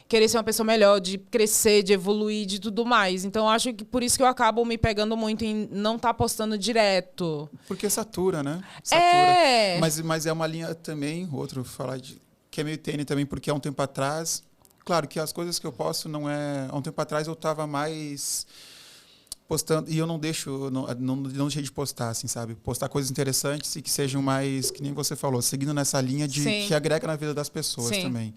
querer ser uma pessoa melhor, de crescer, de evoluir, de tudo mais. Então, acho que por isso que eu acabo me pegando muito em não estar postando direto. Porque satura, né? Satura. Mas é uma linha também, outro falar que é meio tênue também, porque há um tempo atrás... Claro que as coisas que eu posto não é... Há um tempo atrás eu estava mais postando... E eu não deixei de postar, assim, sabe? Postar coisas interessantes e que sejam mais, que nem você falou, seguindo nessa linha de que agrega na vida das pessoas também.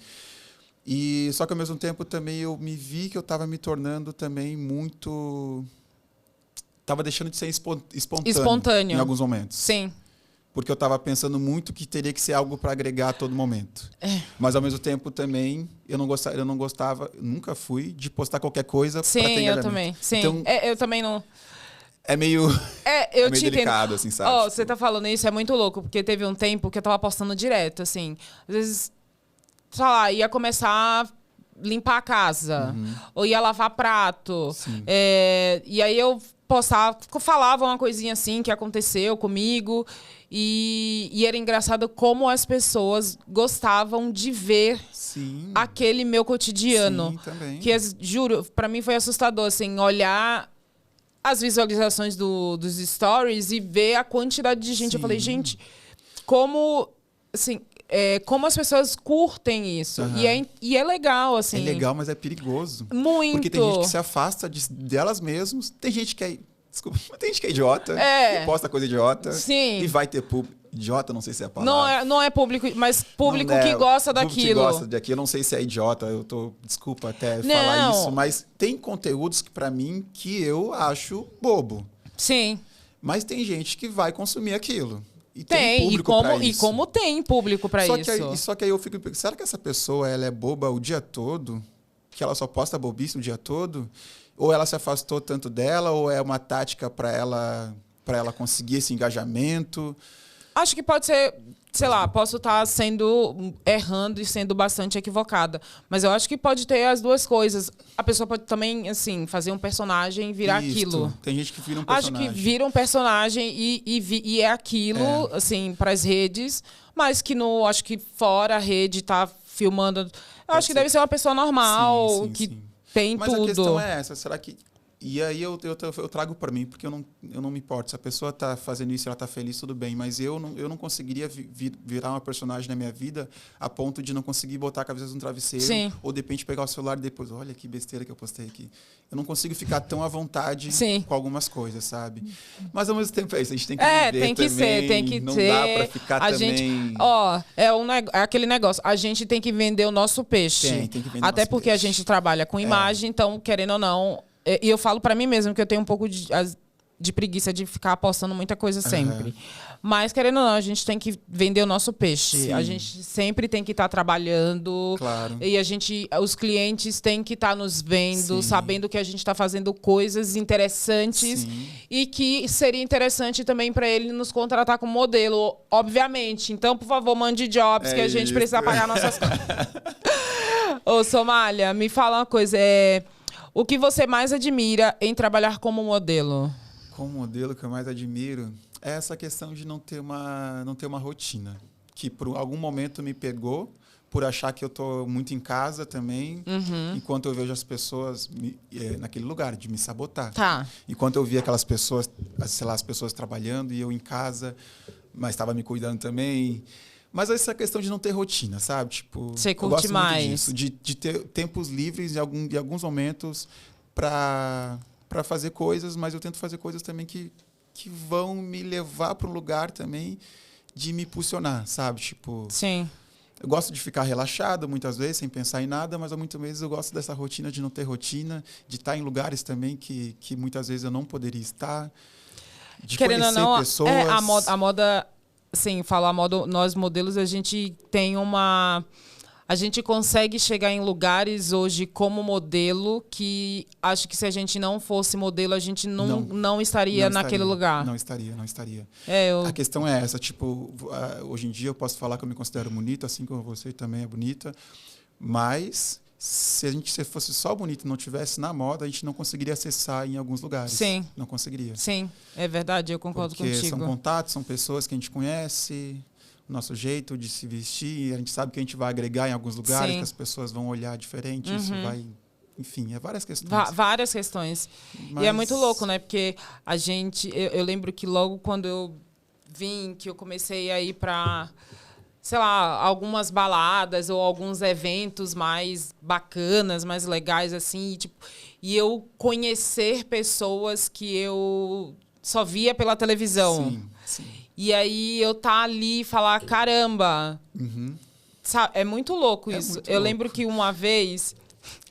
E só que ao mesmo tempo também eu me vi que eu estava me tornando também muito... Estava deixando de ser espontâneo em alguns momentos. Sim. Porque eu estava pensando muito que teria que ser algo para agregar a todo momento. Mas ao mesmo tempo também eu não gostava, nunca fui de postar qualquer coisa para ter engajamento. Sim, eu também. Sim. Então, eu também não. É meio, eu meio te delicado, entendo. assim, sabe? Tipo... Você tá falando isso, é muito louco, porque teve um tempo que eu tava postando direto, assim. Às vezes, sei lá, ia começar a limpar a casa, ou ia lavar prato. E aí eu postava, falava uma coisinha assim que aconteceu comigo. E era engraçado como as pessoas gostavam de ver aquele meu cotidiano. Sim, também. Que, juro, pra mim foi assustador, assim, olhar as visualizações dos stories e ver a quantidade de gente. Eu falei, gente, como, assim, como as pessoas curtem isso. E é legal, assim. É legal, mas é perigoso. Muito. Porque tem gente que se afasta delas mesmas. Tem gente que é... Desculpa, mas tem gente que é idiota. Que posta coisa idiota. Sim. E vai ter público. Idiota, não sei se é a palavra. Não é público, mas público que gosta daquilo. Que gosta daquilo. Eu não sei se é idiota. Desculpa até falar isso. Mas tem conteúdos que, pra mim, que eu acho bobo. Sim. Mas tem gente que vai consumir aquilo. E tem público pra isso. E como tem público pra isso. Só que aí eu fico pensando, será que essa pessoa ela é boba o dia todo? Que ela só posta bobice o dia todo? Ou ela se afastou tanto dela, ou é uma tática para ela conseguir esse engajamento? Acho que pode ser, sei lá, posso estar errando e sendo bastante equivocada. Mas eu acho que pode ter as duas coisas. A pessoa pode também, assim, fazer um personagem e virar aquilo. Tem gente que vira um personagem. Acho que vira um personagem e é aquilo, assim, para as redes. Mas que acho que fora a rede tá filmando. Eu acho que deve ser uma pessoa normal, que tem mas tudo. Mas a questão é essa, será que... E aí eu trago para mim, porque eu não me importo. Se a pessoa está fazendo isso, ela está feliz, tudo bem. Mas eu não conseguiria virar uma personagem na minha vida a ponto de não conseguir botar a cabeça no travesseiro. Sim. Ou de repente pegar o celular e depois, olha que besteira que eu postei aqui. Eu não consigo ficar tão à vontade com algumas coisas, sabe? Mas ao mesmo tempo é isso, a gente tem que viver tem que também. Tem que não ser. Não dá para ficar também... Gente, é aquele negócio. A gente tem que vender o nosso peixe. Tem que vender até porque a gente trabalha com imagem, então, querendo ou não... E eu falo pra mim mesmo que eu tenho um pouco de preguiça de ficar postando muita coisa sempre. Mas, querendo ou não, a gente tem que vender o nosso peixe. Sim. A gente sempre tem que estar trabalhando. Claro. E os clientes têm que estar nos vendo, sabendo que a gente está fazendo coisas interessantes. E que seria interessante também para ele nos contratar como modelo, obviamente. Então, por favor, mande jobs que a gente precisa pagar nossas contas. Ô, Somália, me fala uma coisa. O que você mais admira em trabalhar como modelo? Como modelo que eu mais admiro é essa questão de não ter uma rotina. Que por algum momento me pegou, por achar que eu estou muito em casa também, enquanto eu vejo as pessoas naquele lugar, de me sabotar. Tá. Enquanto eu via aquelas pessoas, sei lá, as pessoas trabalhando e eu em casa, mas estava me cuidando também. Mas essa questão de não ter rotina, sabe? Tipo, você curte eu gosto mais. muito disso, de ter tempos livres em alguns momentos para fazer coisas, mas eu tento fazer coisas também que vão me levar para um lugar também de me impulsionar, sabe? Tipo, sim. Eu gosto de ficar relaxado muitas vezes, sem pensar em nada, mas muitas vezes eu gosto dessa rotina de não ter rotina, de estar em lugares também que muitas vezes eu não poderia estar, de querendo conhecer ou não, pessoas. A moda... Sim, nós modelos, a gente tem uma... A gente consegue chegar em lugares hoje como modelo que acho que se a gente não fosse modelo, a gente não estaria naquele lugar. Não estaria. A questão é essa, tipo, hoje em dia eu posso falar que eu me considero bonita, assim como você também é bonita, mas se a gente fosse só bonito e não tivesse na moda, a gente não conseguiria acessar em alguns lugares. Sim. Não conseguiria. Sim, é verdade, eu concordo contigo. Porque são contatos, são pessoas que a gente conhece, o nosso jeito de se vestir, a gente sabe que a gente vai agregar em alguns lugares, que as pessoas vão olhar diferente, isso vai... Enfim, várias questões. Várias questões. Mas... E é muito louco, né? Porque a gente... Eu lembro que logo quando eu vim, que eu comecei a ir para... sei lá, algumas baladas ou alguns eventos mais bacanas, mais legais, assim. E eu conhecer pessoas que eu só via pela televisão. Sim. E aí eu ali e falar, caramba, É muito louco isso. Eu lembro que uma vez...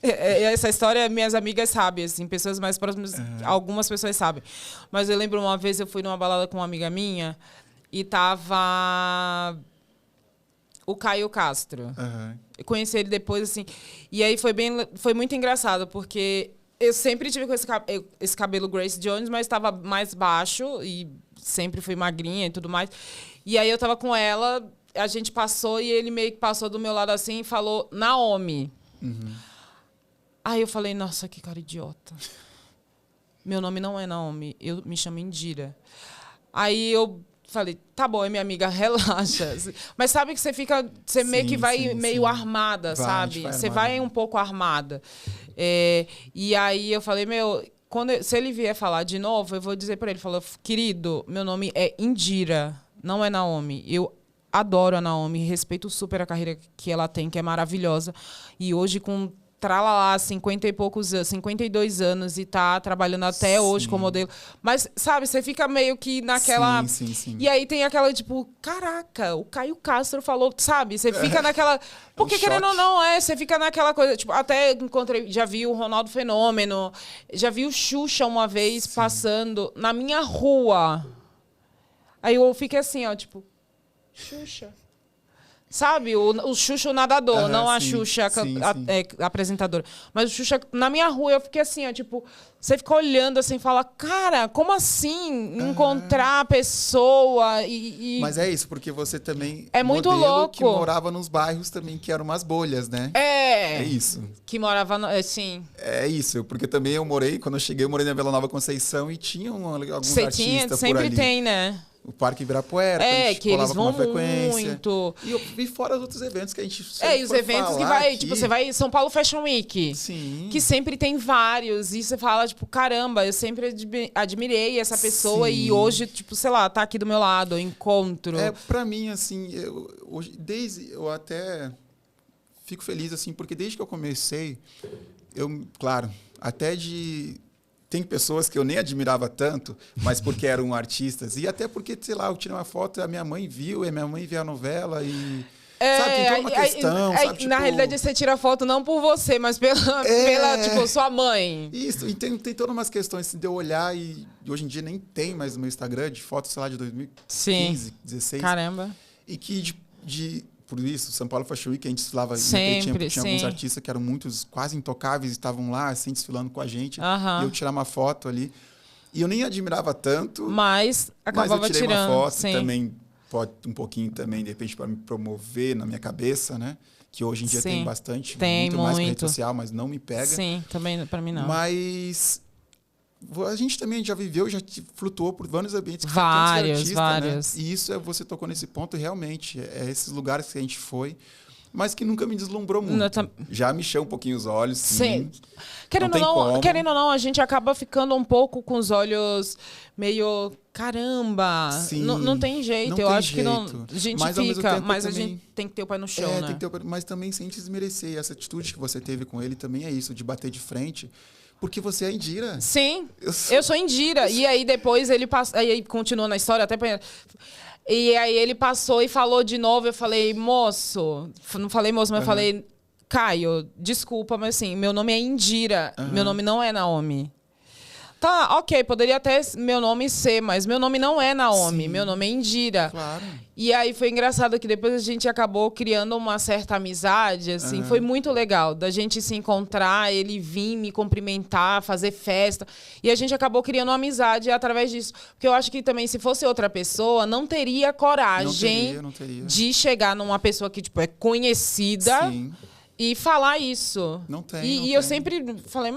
Essa história, minhas amigas sabem, assim, pessoas mais próximas, algumas pessoas sabem. Mas eu lembro uma vez, eu fui numa balada com uma amiga minha e tava o Caio Castro. Eu conheci ele depois, assim. E aí foi muito engraçado, porque eu sempre tive com esse cabelo Grace Jones, mas estava mais baixo e sempre fui magrinha e tudo mais. E aí eu tava com ela, a gente passou e ele meio que passou do meu lado assim e falou Naomi. Aí eu falei, nossa, que cara idiota. Meu nome não é Naomi, eu me chamo Indira. Aí eu falei, tá bom, é minha amiga, relaxa. Mas sabe que você meio que vai meio armada, sabe? Você vai um pouco armada. E aí eu falei, se ele vier falar de novo, eu vou dizer pra ele, falou, querido, meu nome é Indira, não é Naomi. Eu adoro a Naomi, respeito super a carreira que ela tem, que é maravilhosa. E hoje com tralalá, 52 anos e tá trabalhando até hoje como modelo. Mas, sabe, você fica meio que naquela... Sim. E aí tem aquela, tipo, caraca, o Caio Castro falou, sabe? Você fica naquela... Porque querendo ou não, você fica naquela coisa... Tipo, até já vi o Ronaldo Fenômeno, já vi o Xuxa uma vez passando na minha rua. Aí eu fiquei assim, ó, tipo, Xuxa... Sabe? O Xuxa o nadador, não a Xuxa apresentadora. Mas o Xuxa, na minha rua, eu fiquei assim, ó, tipo... Você fica olhando assim e fala, cara, como assim encontrar a pessoa Mas é isso, porque você também... É muito louco. Que morava nos bairros também, que eram umas bolhas, né? É isso. Que morava... Sim. É isso, porque também quando eu cheguei, eu morei na Vila Nova Conceição e tinha alguns artistas por ali. Sempre tem, né? O Parque Ibirapuera, que eles vão muito. E eu vi fora os outros eventos que a gente e os eventos que vai, tipo, você vai em São Paulo Fashion Week. Sim. Que sempre tem vários. E você fala, tipo, caramba, eu sempre admirei essa pessoa e hoje, tipo, sei lá, tá aqui do meu lado, eu encontro. Pra mim, assim, eu até fico feliz, assim, porque desde que eu comecei, claro, até tem pessoas que eu nem admirava tanto, mas porque eram artistas. E até porque, sei lá, eu tirei uma foto, a minha mãe viu, e a minha mãe viu a novela e... sabe, tem toda uma questão, sabe? Tipo... Na realidade, você tira a foto não por você, mas pela tipo, sua mãe. Isso, e tem todas umas questões assim, de eu olhar e hoje em dia nem tem mais no meu Instagram, de fotos, sei lá, de 2015, 2016. Caramba. E que por isso, São Paulo Fashion Week, a gente desfilava sempre, tinha alguns artistas que eram muitos, quase intocáveis, estavam lá, assim, desfilando com a gente. E eu tirar uma foto ali. E eu nem admirava tanto. Mas acabava eu tirei tirando. Uma foto também, pode um pouquinho também, de repente, para me promover na minha cabeça, né? Que hoje em dia tem bastante. Muito mais que rede social, mas não me pega. Sim, também para mim não. Mas... A gente também já viveu, já flutuou por vários ambientes. Vários. Né? E isso você tocou nesse ponto, realmente. É esses lugares que a gente foi, mas que nunca me deslumbrou muito. Já me chama um pouquinho os olhos, sim. Querendo ou não, a gente acaba ficando um pouco com os olhos meio... Caramba! Não tem jeito. Eu acho que não... A gente fica, mas a gente tem que ter o pé no chão, né? Tem que ter mas também sem desmerecer. Essa atitude que você teve com ele também é isso, de bater de frente... Porque você é Indira. Sim, eu sou Indira. E aí depois ele passou... Aí continuou na história até... E aí ele passou e falou de novo. Eu falei, moço... Não falei moço, mas eu falei... Caio, desculpa, mas assim, meu nome é Indira. Meu nome não é Naomi. Tá, ok, poderia até meu nome ser, mas meu nome não é Naomi. Meu nome é Indira. Claro. E aí foi engraçado que depois a gente acabou criando uma certa amizade, assim. Foi muito legal da gente se encontrar, ele vir me cumprimentar, fazer festa. E a gente acabou criando uma amizade através disso. Porque eu acho que também, se fosse outra pessoa, não teria coragem não teria. de chegar numa pessoa que, tipo, é conhecida... Sim. E falar isso. Não tem. E eu sempre falei,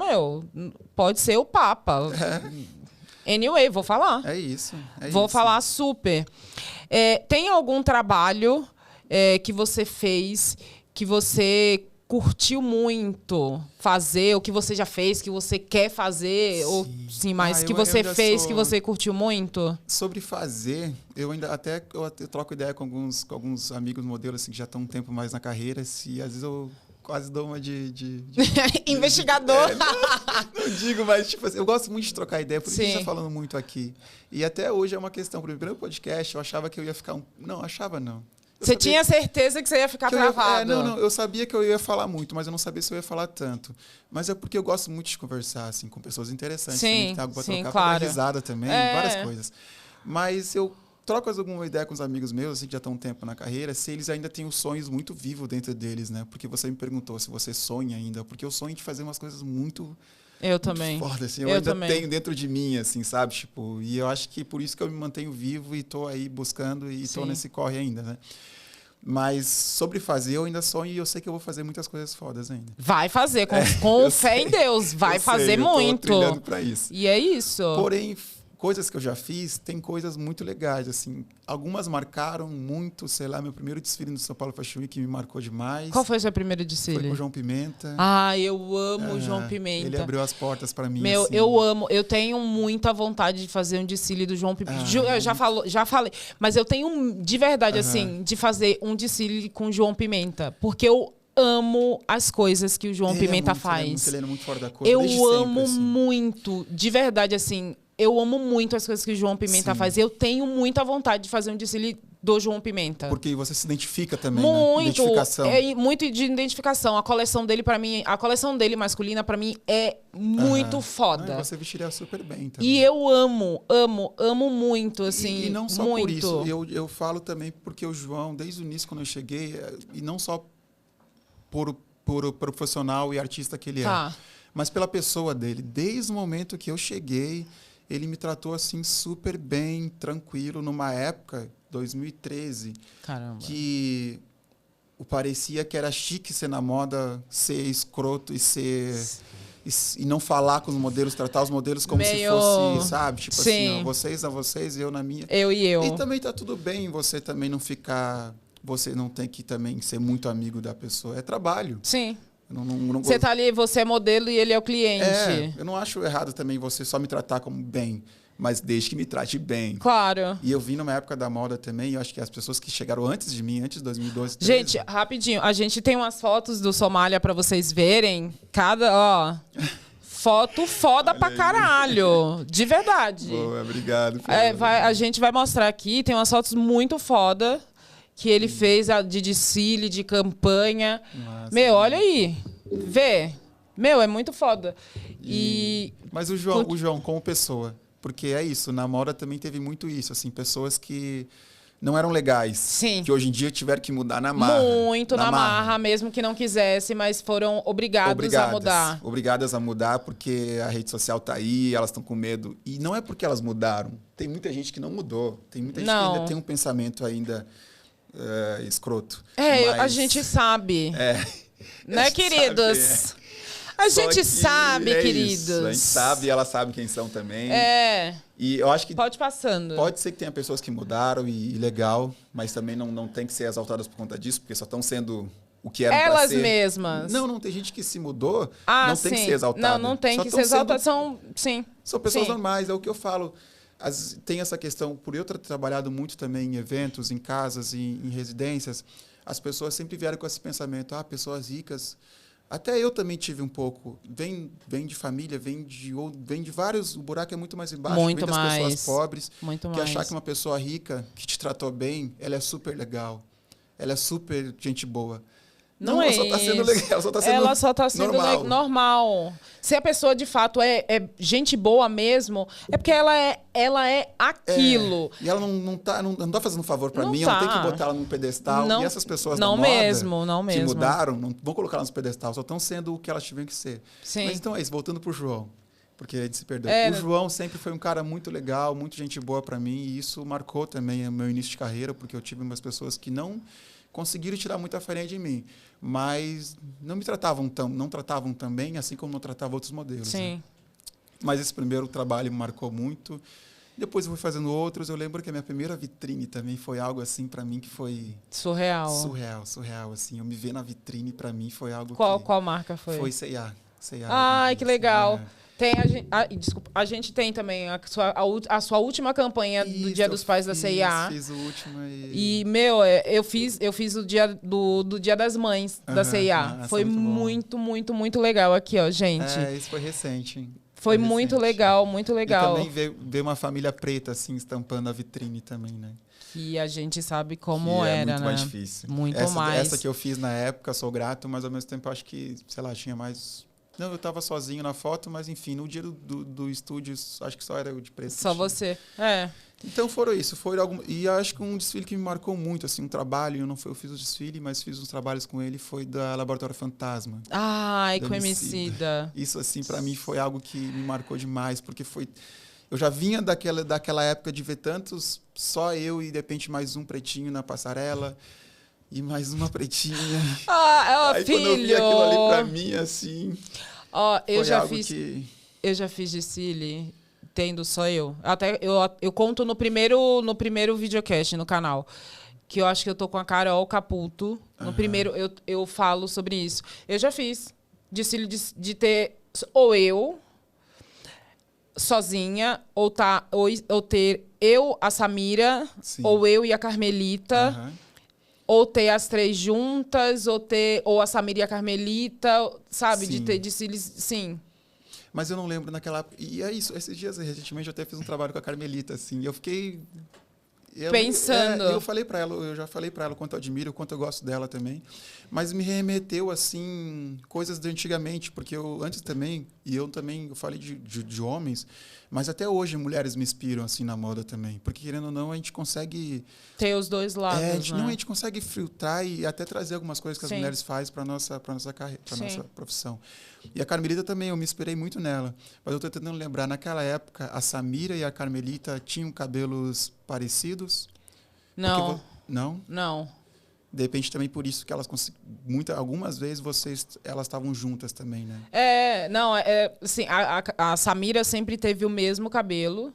pode ser o Papa. Anyway, vou falar. É isso. Vou falar super. Tem algum trabalho que você fez, que você curtiu muito fazer, ou que você já fez, que você quer fazer, sim. Ou sim, mas que você fez, que você curtiu muito? Sobre fazer, eu troco ideia com alguns amigos modelos assim, que já estão um tempo mais na carreira, e às vezes eu quase dou uma de investigador. Não digo, mas tipo assim, eu gosto muito de trocar ideia, por isso a gente está falando muito aqui. E até hoje é uma questão. Pro primeiro podcast, eu achava que eu ia ficar... Não, achava não. Você tinha certeza que você ia ficar travado? Não, eu sabia que eu ia falar muito, mas eu não sabia se eu ia falar tanto. Mas é porque eu gosto muito de conversar, assim, com pessoas interessantes. Sim, também, que tem algo pra sim, trocar, claro. pra dar risada também, várias coisas. Mas eu troco alguma ideia com os amigos meus, assim, que já estão um tempo na carreira, se eles ainda têm os sonhos muito vivos dentro deles, né? Porque você me perguntou se você sonha ainda, porque eu sonho de fazer umas coisas muito... Eu também. Muito foda, assim, eu ainda tenho dentro de mim, assim, sabe? Tipo, e eu acho que por isso que eu me mantenho vivo e tô aí buscando e tô nesse corre ainda, né? Mas sobre fazer, eu ainda sonho e eu sei que eu vou fazer muitas coisas fodas ainda. Vai fazer, com fé em Deus. Vai fazer muito. Eu tô trilhando pra isso. E é isso. Porém, coisas que eu já fiz, tem coisas muito legais, assim. Algumas marcaram muito, sei lá, meu primeiro desfile no São Paulo Fashion Week me marcou demais. Qual foi o seu primeiro desfile? Foi com o João Pimenta. Ah, eu amo o João Pimenta. Ele abriu as portas pra mim. Meu, assim. eu amo. Eu tenho muita vontade de fazer um desfile do João Pimenta. Eu já falei. Mas eu tenho, de verdade, assim, de fazer um desfile com o João Pimenta. Porque eu amo as coisas que o João Pimenta faz. Ele é muito fora da curva. Eu desde sempre, amo assim. muito, de verdade, assim. Eu amo muito as coisas que o João Pimenta faz. Eu tenho muita vontade de fazer um desfile do João Pimenta. Porque você se identifica também, muito, né? Identificação. Muito de identificação. A coleção dele, para mim, a coleção dele masculina, para mim, é muito foda. Você vestiria super bem também. E eu amo muito, assim. E não só muito. por isso. Eu falo também porque o João, desde o início, quando eu cheguei, e não só por profissional e artista que ele é, mas pela pessoa dele. Desde o momento que eu cheguei, ele me tratou assim super bem, tranquilo, numa época, 2013, Caramba. que parecia que era chique ser na moda, ser escroto e não falar com os modelos, tratar os modelos como se fosse, sabe? Tipo assim, ó, vocês a vocês e eu na minha. Eu e eu. E também tá tudo bem você também não ficar... Você não tem que também ser muito amigo da pessoa. É trabalho. Sim. Não você tá ali, você é modelo e ele é o cliente. Eu não acho errado também você só me tratar como bem, mas desde que me trate bem. Claro. E eu vim numa época da moda também, e eu acho que as pessoas que chegaram antes de mim, antes de 2012... Gente, rapidinho, a gente tem umas fotos do Somália pra vocês verem. Foto foda pra caralho. De verdade. Boa, obrigado. A gente vai mostrar aqui, tem umas fotos muito foda que ele fez de desfile, de campanha. Nossa, olha aí. Vê. É muito foda. Mas o João como pessoa, porque é isso, na moda também teve muito isso, assim, pessoas que não eram legais. Sim. Que hoje em dia tiveram que mudar na marra. Muito na marra, mesmo que não quisesse, mas foram obrigadas a mudar. Obrigadas a mudar porque a rede social tá aí, elas estão com medo. E não é porque elas mudaram. Tem muita gente que não mudou. Tem muita gente que ainda tem um pensamento ainda escroto. A gente sabe. Né, queridos? A gente sabe, queridos. Isso. A gente sabe e elas sabem quem são também. E eu acho que... Pode passando. Pode ser que tenha pessoas que mudaram e legal, mas também não tem que ser exaltadas por conta disso, porque só estão sendo o que eram elas pra ser. mesmas. Não, tem gente que se mudou, não tem que ser exaltada. Não tem que ser exaltada. São pessoas normais, é o que eu falo. Tem essa questão, por eu ter trabalhado muito também em eventos, em casas, em residências, as pessoas sempre vieram com esse pensamento, pessoas ricas. Até eu também tive um pouco. Vem de família, vem de vários... O buraco é muito mais embaixo. Muito vem das mais. pessoas pobres. Muito que mais. achar que uma pessoa rica, que te tratou bem, ela é super legal. Ela é super gente boa. Não é ela só tá sendo legal. Ela só tá sendo normal. Se a pessoa, de fato, é gente boa mesmo, é porque ela é aquilo. E ela não tá fazendo favor pra mim, eu não tenho que botar ela num pedestal. E essas pessoas da moda que mudaram, não vão colocar ela num pedestal, só estão sendo o que elas tiveram que ser. Sim. Mas então é isso, voltando pro João, porque ele se perdeu. O João sempre foi um cara muito legal, muito gente boa pra mim, e isso marcou também o meu início de carreira, porque eu tive umas pessoas que não conseguiram tirar muita farinha de mim, mas não tratavam tão bem, assim como não tratavam outros modelos. Sim. Né? Mas esse primeiro trabalho me marcou muito. Depois eu fui fazendo outros. Eu lembro que a minha primeira vitrine também foi algo assim para mim que foi surreal, assim. Eu me ver na vitrine para mim foi algo Qual marca foi? Foi C&A. Ai, que legal. Tem desculpa, a gente tem também a sua última campanha do Dia dos Pais da CIA. Fiz o último e meu, eu fiz o dia do Dia das Mães da CIA. Foi muito, muito, muito legal aqui, ó, gente. Isso foi recente, hein? Foi muito legal, muito legal. E também ver uma família preta, assim, estampando a vitrine também, né? Que a gente sabe como era, muito né? mais difícil. Muito mais. Essa que eu fiz na época, sou grato, mas ao mesmo tempo acho que, sei lá, tinha mais... Não, eu tava sozinho na foto, mas enfim, no dia do estúdio, acho que só era eu de preto. Só você, Então e acho que um desfile que me marcou muito, assim, um trabalho, eu fiz o desfile, mas fiz uns trabalhos com ele, foi da Laboratório Fantasma. Ai, com Emicida. Isso, assim, pra mim foi algo que me marcou demais, porque eu já vinha daquela época de ver tantos, só eu e de repente mais um pretinho na passarela, e mais uma pretinha. Aí filho! Quando eu vi aquilo ali pra mim, assim... eu já fiz desfile tendo só eu. Até eu conto no primeiro videocast no canal, que eu acho que eu tô com a Carol Caputo. No primeiro eu falo sobre isso. Eu já fiz desfile de ter ou eu sozinha, ou ter eu, a Samira, Sim. ou eu e a Carmelita. Ou ter as três juntas, ou a Samira e a Carmelita, sabe? Sim. De ter desfiles, sim. Mas eu não lembro naquela época. E é isso, esses dias, recentemente, eu até fiz um trabalho com a Carmelita, assim. E eu fiquei... Pensando. Eu já falei pra ela o quanto eu admiro, o quanto eu gosto dela também. Mas me remeteu, assim, coisas de antigamente, porque eu antes também, eu falei de homens, mas até hoje mulheres me inspiram, assim, na moda também. Porque, querendo ou não, a gente consegue... Ter os dois lados, né? A gente consegue filtrar e até trazer algumas coisas que Sim. as mulheres fazem para nossa carreira, para nossa profissão. E a Carmelita também, eu me inspirei muito nela. Mas eu estou tentando lembrar, naquela época, a Samira e a Carmelita tinham cabelos parecidos? Não. Não? Não. De repente, também por isso que elas algumas vezes elas estavam juntas também, né? Assim, a Samira sempre teve o mesmo cabelo.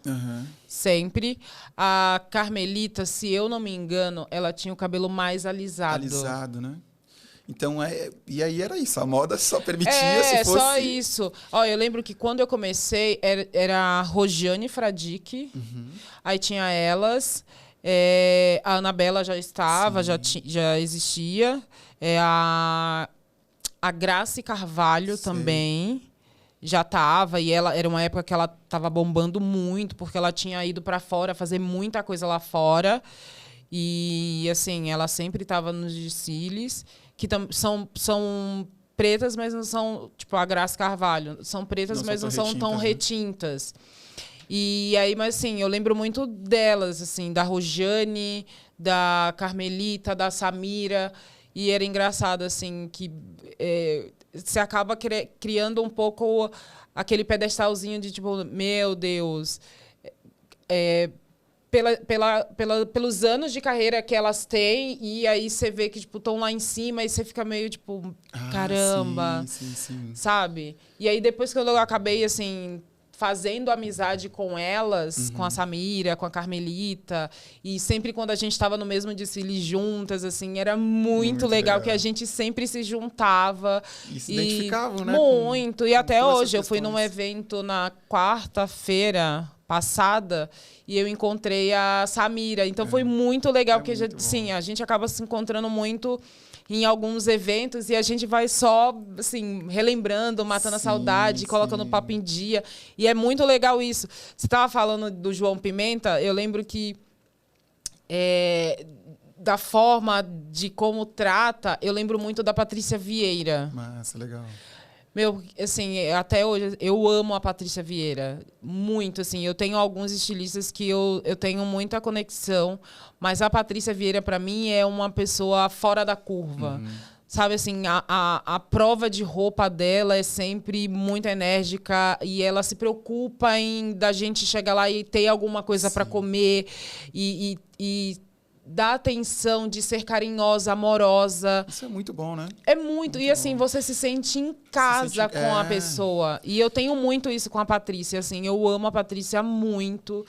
Sempre. A Carmelita, se eu não me engano, ela tinha o cabelo mais alisado. Alisado, né? Então, e aí era isso, a moda só permitia se fosse... só isso. Eu lembro que quando eu comecei, era a Rojane Fradique, aí tinha elas, a Anabela já estava, já existia, a Grace Carvalho também já estava, e ela era uma época que ela estava bombando muito, porque ela tinha ido para fora, fazer muita coisa lá fora, e assim, ela sempre estava nos desfiles, que são pretas, mas não são, tipo a Grace Carvalho, são pretas, mas não são tão retintas. E aí, mas assim, eu lembro muito delas, assim, da Rojane, da Carmelita, da Samira, e era engraçado, assim, que você acaba criando um pouco aquele pedestalzinho de, tipo, meu Deus, pelos anos de carreira que elas têm, e aí você vê que, tipo, estão lá em cima e você fica meio, tipo, caramba, sim. Sabe? E aí, depois que eu acabei, assim, fazendo amizade com elas, com a Samira, com a Carmelita, e sempre quando a gente estava no mesmo desfile juntas, assim, era muito legal que a gente sempre se juntava. E se identificavam, né? Muito. E até hoje, eu fui num evento na quarta-feira passada e eu encontrei a Samira. Então foi muito legal, porque a gente acaba se encontrando muito em alguns eventos e a gente vai só, assim, relembrando, matando a saudade, colocando o papo em dia. E é muito legal isso. Você estava falando do João Pimenta, eu lembro que da forma de como trata, eu lembro muito da Patrícia Vieira. Massa, legal. Meu, assim, até hoje, eu amo a Patrícia Vieira. Muito, assim. Eu tenho alguns estilistas que eu tenho muita conexão, mas a Patrícia Vieira, para mim, é uma pessoa fora da curva. Sabe, assim, a prova de roupa dela é sempre muito enérgica e ela se preocupa da gente chegar lá e ter alguma coisa para comer e dar atenção, de ser carinhosa, amorosa. Isso é muito bom, né? É muito. E assim, você se sente em casa com a pessoa. E eu tenho muito isso com a Patrícia, assim. Eu amo a Patrícia muito.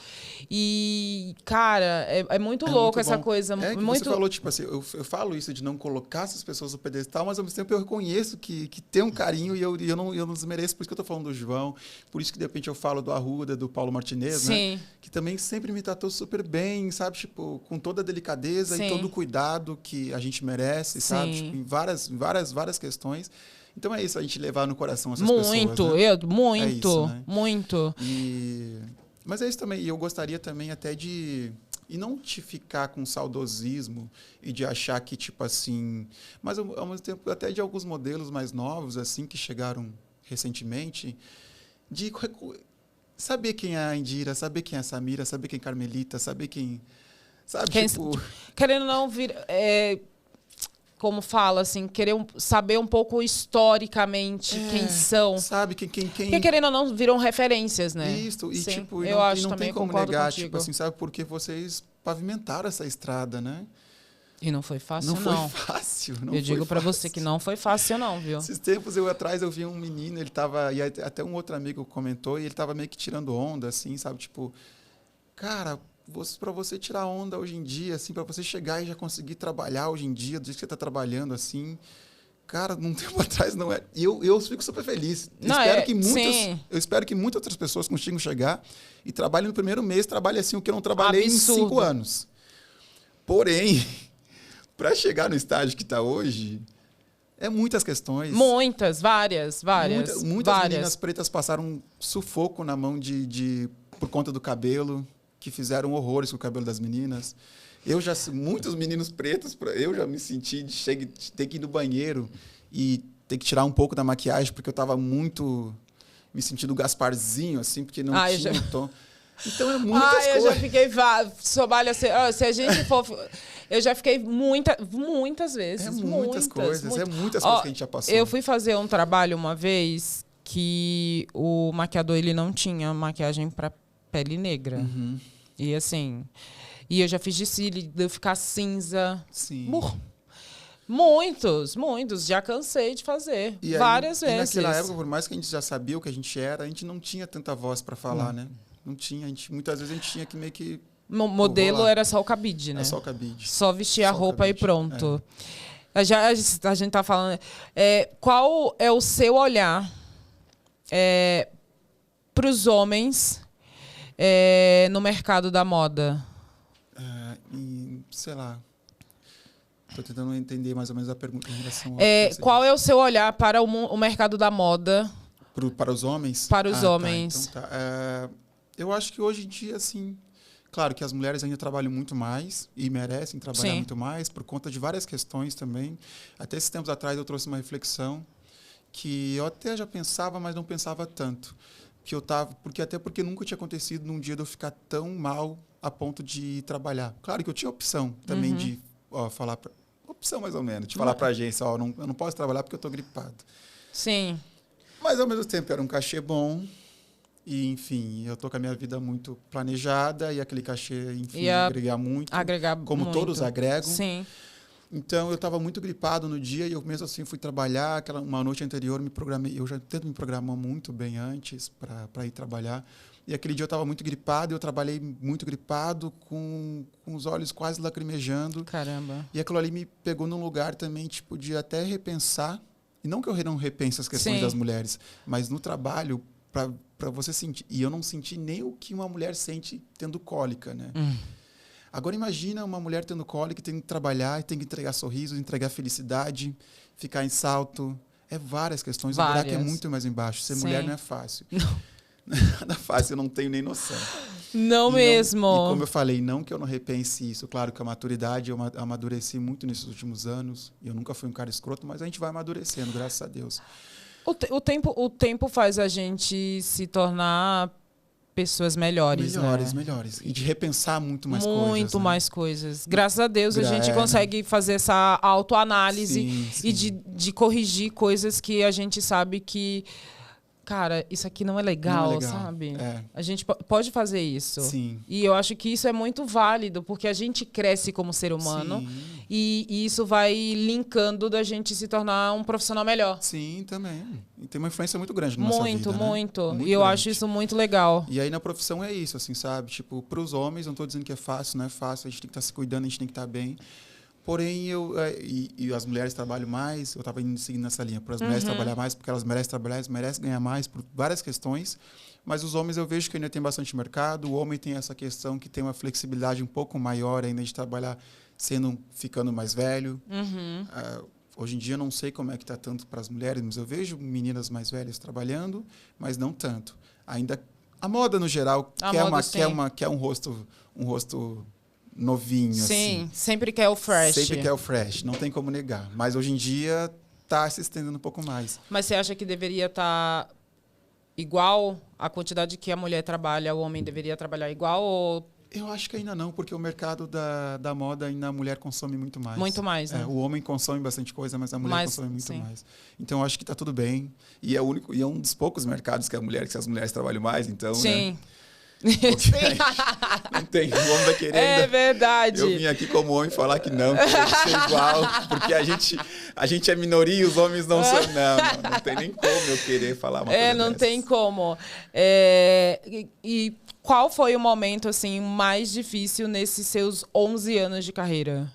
E, cara, é muito louco essa coisa. Você falou, tipo assim, eu falo isso de não colocar essas pessoas no pedestal, mas ao mesmo tempo eu reconheço que tem um carinho e eu não desmereço. Por isso que eu tô falando do João, por isso que de repente eu falo do Arruda, do Paulo Martinez, né? Que também sempre me tratou super bem, sabe? Tipo, com toda a delicadeza e todo o cuidado que a gente merece, sabe? Tipo, em várias questões. Então é isso, a gente levar no coração essas pessoas. Muito. É isso, né? Muito. Mas é isso também. E eu gostaria também até de... E não te ficar com saudosismo e de achar que, tipo assim... Mas, ao mesmo tempo, até de alguns modelos mais novos, assim, que chegaram recentemente, de saber quem é a Indira, saber quem é a Samira, saber quem é a Carmelita, saber quem... Sabe, tipo... Querendo não vir... como fala, assim, querer saber um pouco historicamente quem são. Sabe, quem... Porque, querendo ou não, viram referências, né? Isso, e sim, tipo, eu acho não também, tem como concordo negar, contigo. tipo assim, sabe, porque vocês pavimentaram essa estrada, né? E não foi fácil, não. Não foi fácil, não. Eu digo pra você que não foi fácil, não, viu? Esses tempos atrás eu vi um menino, ele tava, e até um outro amigo comentou, e ele tava meio que tirando onda, assim, sabe, tipo, cara... Para você tirar onda hoje em dia, assim, para você chegar e já conseguir trabalhar hoje em dia, do jeito que você está trabalhando, assim, cara, num tempo atrás não é. E eu fico super feliz. Eu espero que muitas outras pessoas consigam chegar e trabalhem no primeiro mês, trabalhem assim o que eu não trabalhei em 5 anos. Porém, para chegar no estágio que está hoje, é muitas questões. Várias. Muitas meninas pretas passaram sufoco na mão por conta do cabelo, que fizeram horrores com o cabelo das meninas. Muitos meninos pretos, eu já me senti de ter que ir no banheiro e ter que tirar um pouco da maquiagem, porque eu estava muito me sentindo Gasparzinho, assim, porque não tinha um tom. Então é muitas coisas. Eu já fiquei... Sobalha, se a gente for... Eu já fiquei muitas vezes. Muitas coisas que a gente já passou. Eu fui fazer um trabalho uma vez que o maquiador ele não tinha maquiagem para pele negra. Uhum. E assim... E eu já fiz de cílio, de eu ficar cinza. Sim. Muitos. Já cansei de fazer. Várias vezes. E naquela época, por mais que a gente já sabia o que a gente era, a gente não tinha tanta voz para falar, né? Não tinha. Muitas vezes a gente tinha que meio que... Modelo era só o cabide, né? Era só o cabide. Só vestir a roupa e pronto. A gente tá falando... qual é o seu olhar para os homens no mercado da moda? Sei lá. Estou tentando entender mais ou menos a pergunta em relação a... Qual é o seu olhar para o mercado da moda? Para os homens? Para os homens. Tá, então tá. Eu acho que hoje em dia, assim... Claro que as mulheres ainda trabalham muito mais e merecem trabalhar muito mais por conta de várias questões também. Até esses tempos atrás eu trouxe uma reflexão que eu até já pensava, mas não pensava tanto. Porque nunca tinha acontecido num dia de eu ficar tão mal a ponto de trabalhar. Claro que eu tinha opção também de falar... Opção mais ou menos, de falar para a agência, eu não posso trabalhar porque eu estou gripado. Sim. Mas ao mesmo tempo era um cachê bom. E, enfim, eu tô com a minha vida muito planejada e aquele cachê, enfim, agregar muito. Como todos agregam. Sim. Então, eu estava muito gripado no dia e eu mesmo assim fui trabalhar. Uma noite anterior, me programei. Eu já tento me programar muito bem antes para ir trabalhar. E aquele dia eu estava muito gripado e eu trabalhei muito gripado, com os olhos quase lacrimejando. Caramba. E aquilo ali me pegou num lugar também, tipo, de até repensar. E não que eu não repense as questões das mulheres, mas no trabalho, para você sentir. E eu não senti nem o que uma mulher sente tendo cólica, né? Agora imagina uma mulher tendo cólica, tem que trabalhar, tem que entregar sorrisos, entregar felicidade, ficar em salto. Várias questões. O buraco é muito mais embaixo. Ser mulher não é fácil. Não. Nada fácil, eu não tenho nem noção. Não mesmo. E como eu falei, não que eu não repense isso. Claro que a maturidade, eu amadureci muito nesses últimos anos. Eu nunca fui um cara escroto, mas a gente vai amadurecendo, graças a Deus. O tempo faz a gente se tornar pessoas melhores, Melhores. E de repensar muito mais coisas. Muito mais coisas. Graças a Deus a gente consegue fazer essa autoanálise e de corrigir coisas que a gente sabe que... cara, isso aqui não é legal, sabe? A gente pode fazer isso. Sim. E eu acho que isso é muito válido, porque a gente cresce como ser humano e isso vai linkando da gente se tornar um profissional melhor. Sim, também. E tem uma influência muito grande na nossa vida, né? Muito. E eu acho isso muito legal. E aí na profissão é isso, assim, sabe? Tipo, para os homens, não estou dizendo que é fácil, não é fácil, a gente tem que estar se cuidando, a gente tem que estar bem. Porém, e as mulheres trabalham mais, eu estava seguindo nessa linha, para as mulheres trabalhar mais, porque elas merecem trabalhar, elas merecem ganhar mais, por várias questões, mas os homens eu vejo que ainda tem bastante mercado, o homem tem essa questão que tem uma flexibilidade um pouco maior ainda de trabalhar ficando mais velho. Hoje em dia eu não sei como é que está tanto para as mulheres, mas eu vejo meninas mais velhas trabalhando, mas não tanto. Ainda a moda no geral quer um rosto novinho, sim, assim. Sempre quer o fresh. Sempre quer o fresh, não tem como negar. Mas hoje em dia está se estendendo um pouco mais. Mas você acha que deveria estar igual a quantidade que a mulher trabalha, o homem deveria trabalhar igual ou... Eu acho que ainda não, porque o mercado da moda ainda a mulher consome muito mais. Muito mais, né? O homem consome bastante coisa, mas a mulher consome muito mais. Então, eu acho que está tudo bem. E é um dos poucos mercados que as mulheres trabalham mais, então... Sim. Né? Não tem, o homem vai querer. É verdade. Eu vim aqui como homem falar que não, que tem que ser igual, porque a gente é minoria e os homens não são. Não tem nem como eu querer falar uma coisa não dessas. tem como. E qual foi o momento assim mais difícil nesses seus 11 anos de carreira?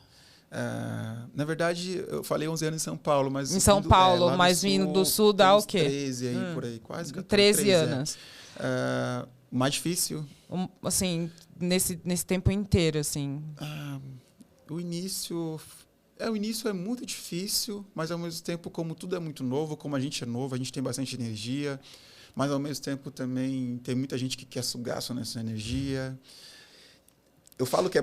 Na verdade, eu falei 11 anos em São Paulo, mas... Em São Paulo, mas vindo do Sul dá o quê? 13 aí, por aí, quase 14, 13 anos. Mais difícil? Assim, nesse tempo inteiro, assim. O início é muito difícil, mas ao mesmo tempo, como tudo é muito novo, como a gente é novo, a gente tem bastante energia, mas ao mesmo tempo também tem muita gente que quer sugar só nessa energia. Eu falo que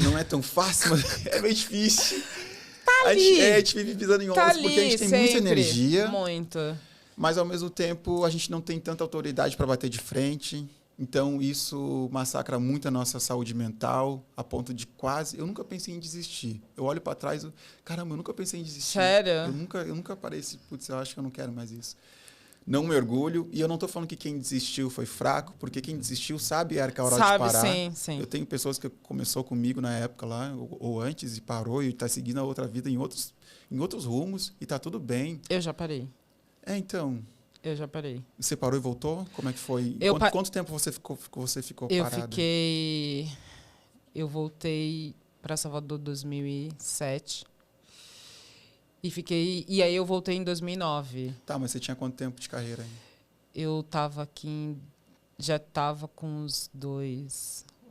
não é tão fácil, mas é meio difícil. A gente vive pisando em ovos, porque a gente tem muita energia. Muito. Mas ao mesmo tempo a gente não tem tanta autoridade para bater de frente. Então, isso massacra muito a nossa saúde mental, a ponto de eu nunca pensei em desistir. Eu olho para trás, caramba, eu nunca pensei em desistir. Sério? Eu nunca parei assim, putz, eu acho que eu não quero mais isso. Não me orgulho, e eu não estou falando que quem desistiu foi fraco, porque quem desistiu sabe a hora de parar. Sim. Eu tenho pessoas que começou comigo na época lá, ou antes, e parou, e está seguindo a outra vida em outros rumos, e está tudo bem. Eu já parei. Então... Eu já parei. Você parou e voltou? Como é que foi? Quanto tempo você ficou parada? Eu voltei para Salvador em 2007. E aí eu voltei em 2009. Tá, mas você tinha quanto tempo de carreira aí? Eu estava aqui, já estava com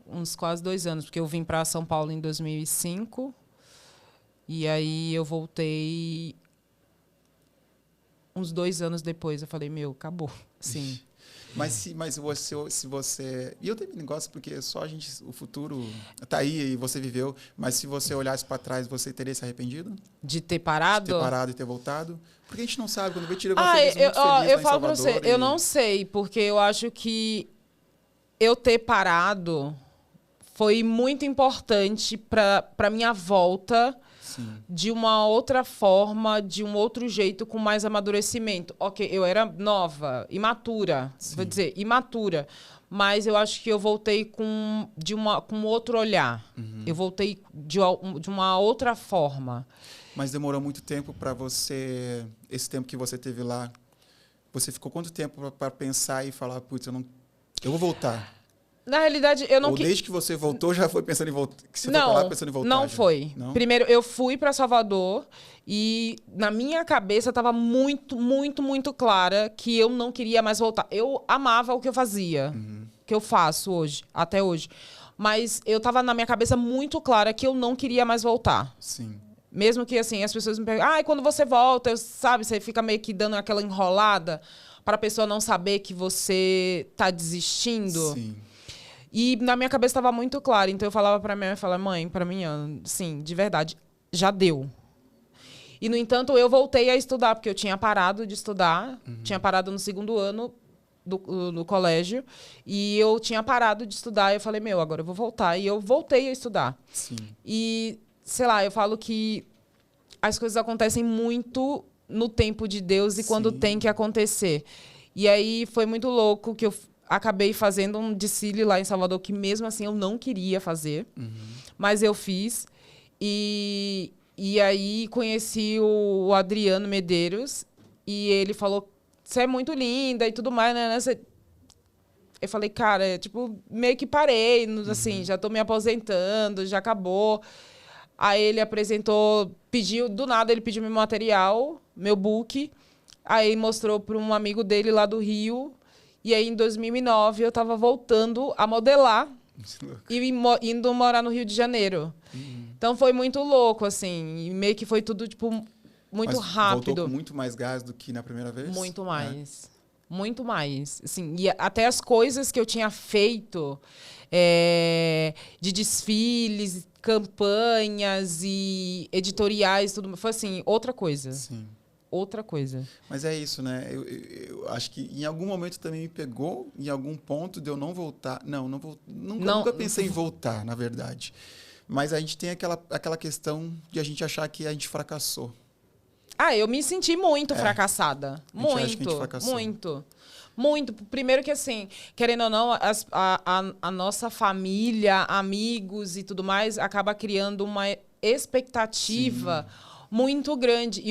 uns quase 2 anos, porque eu vim para São Paulo em 2005. E aí eu voltei... Uns 2 anos depois, eu falei, acabou. Sim. Mas se você... E eu também gosto, porque só o futuro tá aí e você viveu. Mas se você olhasse para trás, você teria se arrependido? De ter parado? De ter parado e ter voltado? Porque a gente não sabe. Quando vê, tira você muito feliz eu falo para você, eu não sei, porque eu acho que eu ter parado foi muito importante para minha volta... Sim. De uma outra forma, de um outro jeito, com mais amadurecimento. Ok, eu era nova, imatura, vou dizer, imatura. Mas eu acho que eu voltei com outro olhar. Uhum. Eu voltei de uma outra forma. Mas demorou muito tempo para você... Esse tempo que você teve lá, você ficou quanto tempo para pensar e falar, putz, eu vou voltar? Na realidade, eu não... Ou desde que você voltou, já foi pensando em voltar? Que você foi pra lá pensando em voltar? Não foi. Não? Primeiro, eu fui para Salvador e na minha cabeça estava muito, muito, muito clara que eu não queria mais voltar. Eu amava o que eu fazia, que eu faço hoje, até hoje. Mas eu estava na minha cabeça muito clara que eu não queria mais voltar. Sim. Mesmo que, assim, as pessoas me perguntam, quando você volta, você fica meio que dando aquela enrolada para a pessoa não saber que você está desistindo. Sim. E na minha cabeça estava muito claro. Então eu falava para minha mãe, para mim, sim, de verdade, já deu. E, no entanto, eu voltei a estudar, porque eu tinha parado de estudar, tinha parado no 2º ano do colégio, e eu tinha parado de estudar, e eu falei, agora eu vou voltar. E eu voltei a estudar. Sim. E, sei lá, eu falo que as coisas acontecem muito no tempo de Deus e quando tem que acontecer. E aí foi muito louco que eu acabei fazendo um desfile lá em Salvador, que mesmo assim eu não queria fazer, mas eu fiz. E aí conheci o Adriano Medeiros e ele falou, você é muito linda e tudo mais, né? Eu falei, cara, tipo, meio que parei, assim, já tô me aposentando, já acabou. Aí ele apresentou, do nada ele pediu meu material, meu book, aí mostrou para um amigo dele lá do Rio, e aí em 2009 eu tava voltando a modelar e indo morar no Rio de Janeiro. Então foi muito louco, assim, e meio que foi tudo, tipo, muito rápido. Voltou com muito mais gás do que na primeira vez? Muito mais. Muito mais. Assim, e até as coisas que eu tinha feito de desfiles, campanhas e editoriais, tudo, foi assim, outra coisa. Sim. Outra coisa. Mas é isso, né? Eu acho que em algum momento também me pegou, em algum ponto de eu não voltar. Nunca pensei em voltar, na verdade. Mas a gente tem aquela questão de a gente achar que a gente fracassou. Eu me senti muito fracassada. Muito. Primeiro que, assim, querendo ou não, a nossa família, amigos e tudo mais, acaba criando uma expectativa muito grande. E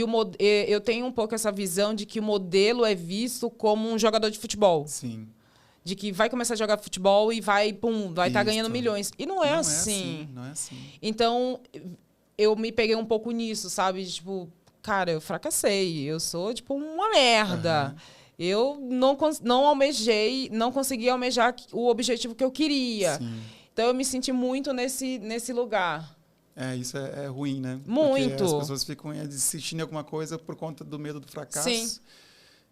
eu tenho um pouco essa visão de que o modelo é visto como um jogador de futebol. Sim. De que vai começar a jogar futebol e vai estar ganhando milhões. E não é assim. Não é assim. Então, eu me peguei um pouco nisso, sabe? Tipo, cara, eu fracassei. Eu sou, tipo, uma merda. Eu não almejei, não consegui almejar o objetivo que eu queria. Sim. Então, eu me senti muito nesse lugar. Isso é ruim, né? Muito. Porque as pessoas ficam desistindo de alguma coisa por conta do medo do fracasso. Sim.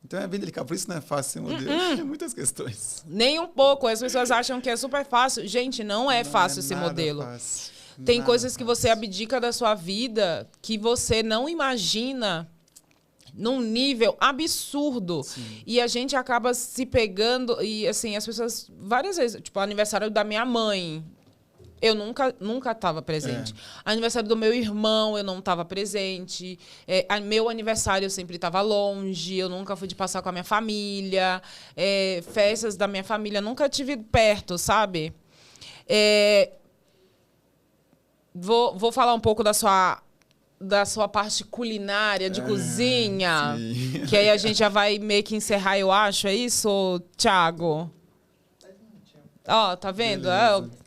Então é bem delicado. Por isso não é fácil ser modelo. Tem muitas questões. Nem um pouco. As pessoas acham que é super fácil. Gente, não é fácil ser modelo. Fácil. Tem coisas que você abdica da sua vida que você não imagina num nível absurdo. Sim. E a gente acaba se pegando... E, assim, as pessoas... Várias vezes... Tipo, aniversário da minha mãe... Eu nunca estava presente. Aniversário do meu irmão, eu não estava presente. Meu aniversário eu sempre estava longe. Eu nunca fui de passar com a minha família. Festas da minha família, nunca tive perto, sabe? Vou falar um pouco da sua parte culinária, de cozinha. Sim. Que aí a gente já vai meio que encerrar, eu acho. É isso, Thiago? Ó, tá vendo?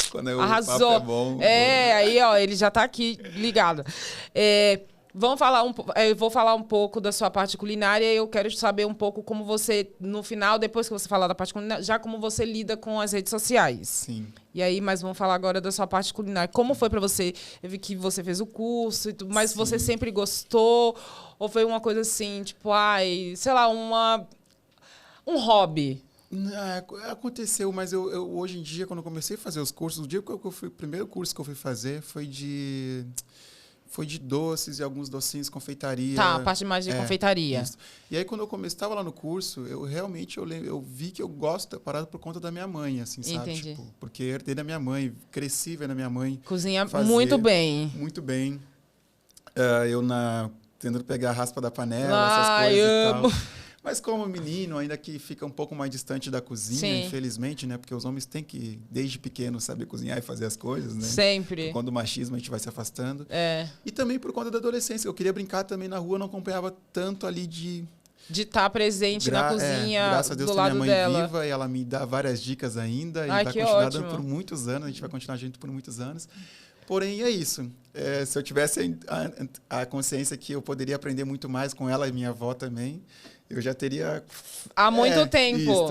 Quando arrasou. O papo é bom. Aí, ó, ele já tá aqui ligado. Eu vou falar um pouco da sua parte culinária e eu quero saber um pouco como você, no final, depois que você falar da parte culinária, já como você lida com as redes sociais. Sim. E aí, mas vamos falar agora da sua parte culinária. Como foi pra você? Eu vi que você fez o curso, mas você sempre gostou? Ou foi uma coisa assim, tipo, sei lá, um hobby? Aconteceu, mas eu hoje em dia, quando eu comecei a fazer os cursos, o primeiro curso que eu fui fazer foi de doces e alguns docinhos, confeitaria. Tá, a parte mais de confeitaria. Isso. E aí, quando eu estava lá no curso, eu vi que eu gosto da parada por conta da minha mãe, assim, sabe? Entendi. Tipo, porque herdei da minha mãe, cresci vendo a minha mãe Cozinha fazer muito bem. Muito bem. Tentando pegar a raspa da panela, essas coisas amo. e tal. Mas como menino, ainda que fica um pouco mais distante da cozinha, infelizmente, né? Porque os homens têm que, desde pequeno, saber cozinhar e fazer as coisas, né? Sempre. Por conta do machismo, a gente vai se afastando. E também por conta da adolescência. Eu queria brincar também na rua, não acompanhava tanto ali de estar presente na cozinha graças a Deus, do lado minha mãe dela. Viva, e ela me dá várias dicas ainda. E vai continuar dando por muitos anos. A gente vai continuar junto por muitos anos. Porém, é isso. Se eu tivesse a consciência que eu poderia aprender muito mais com ela e minha avó também, eu já teria... Há muito tempo. Isso,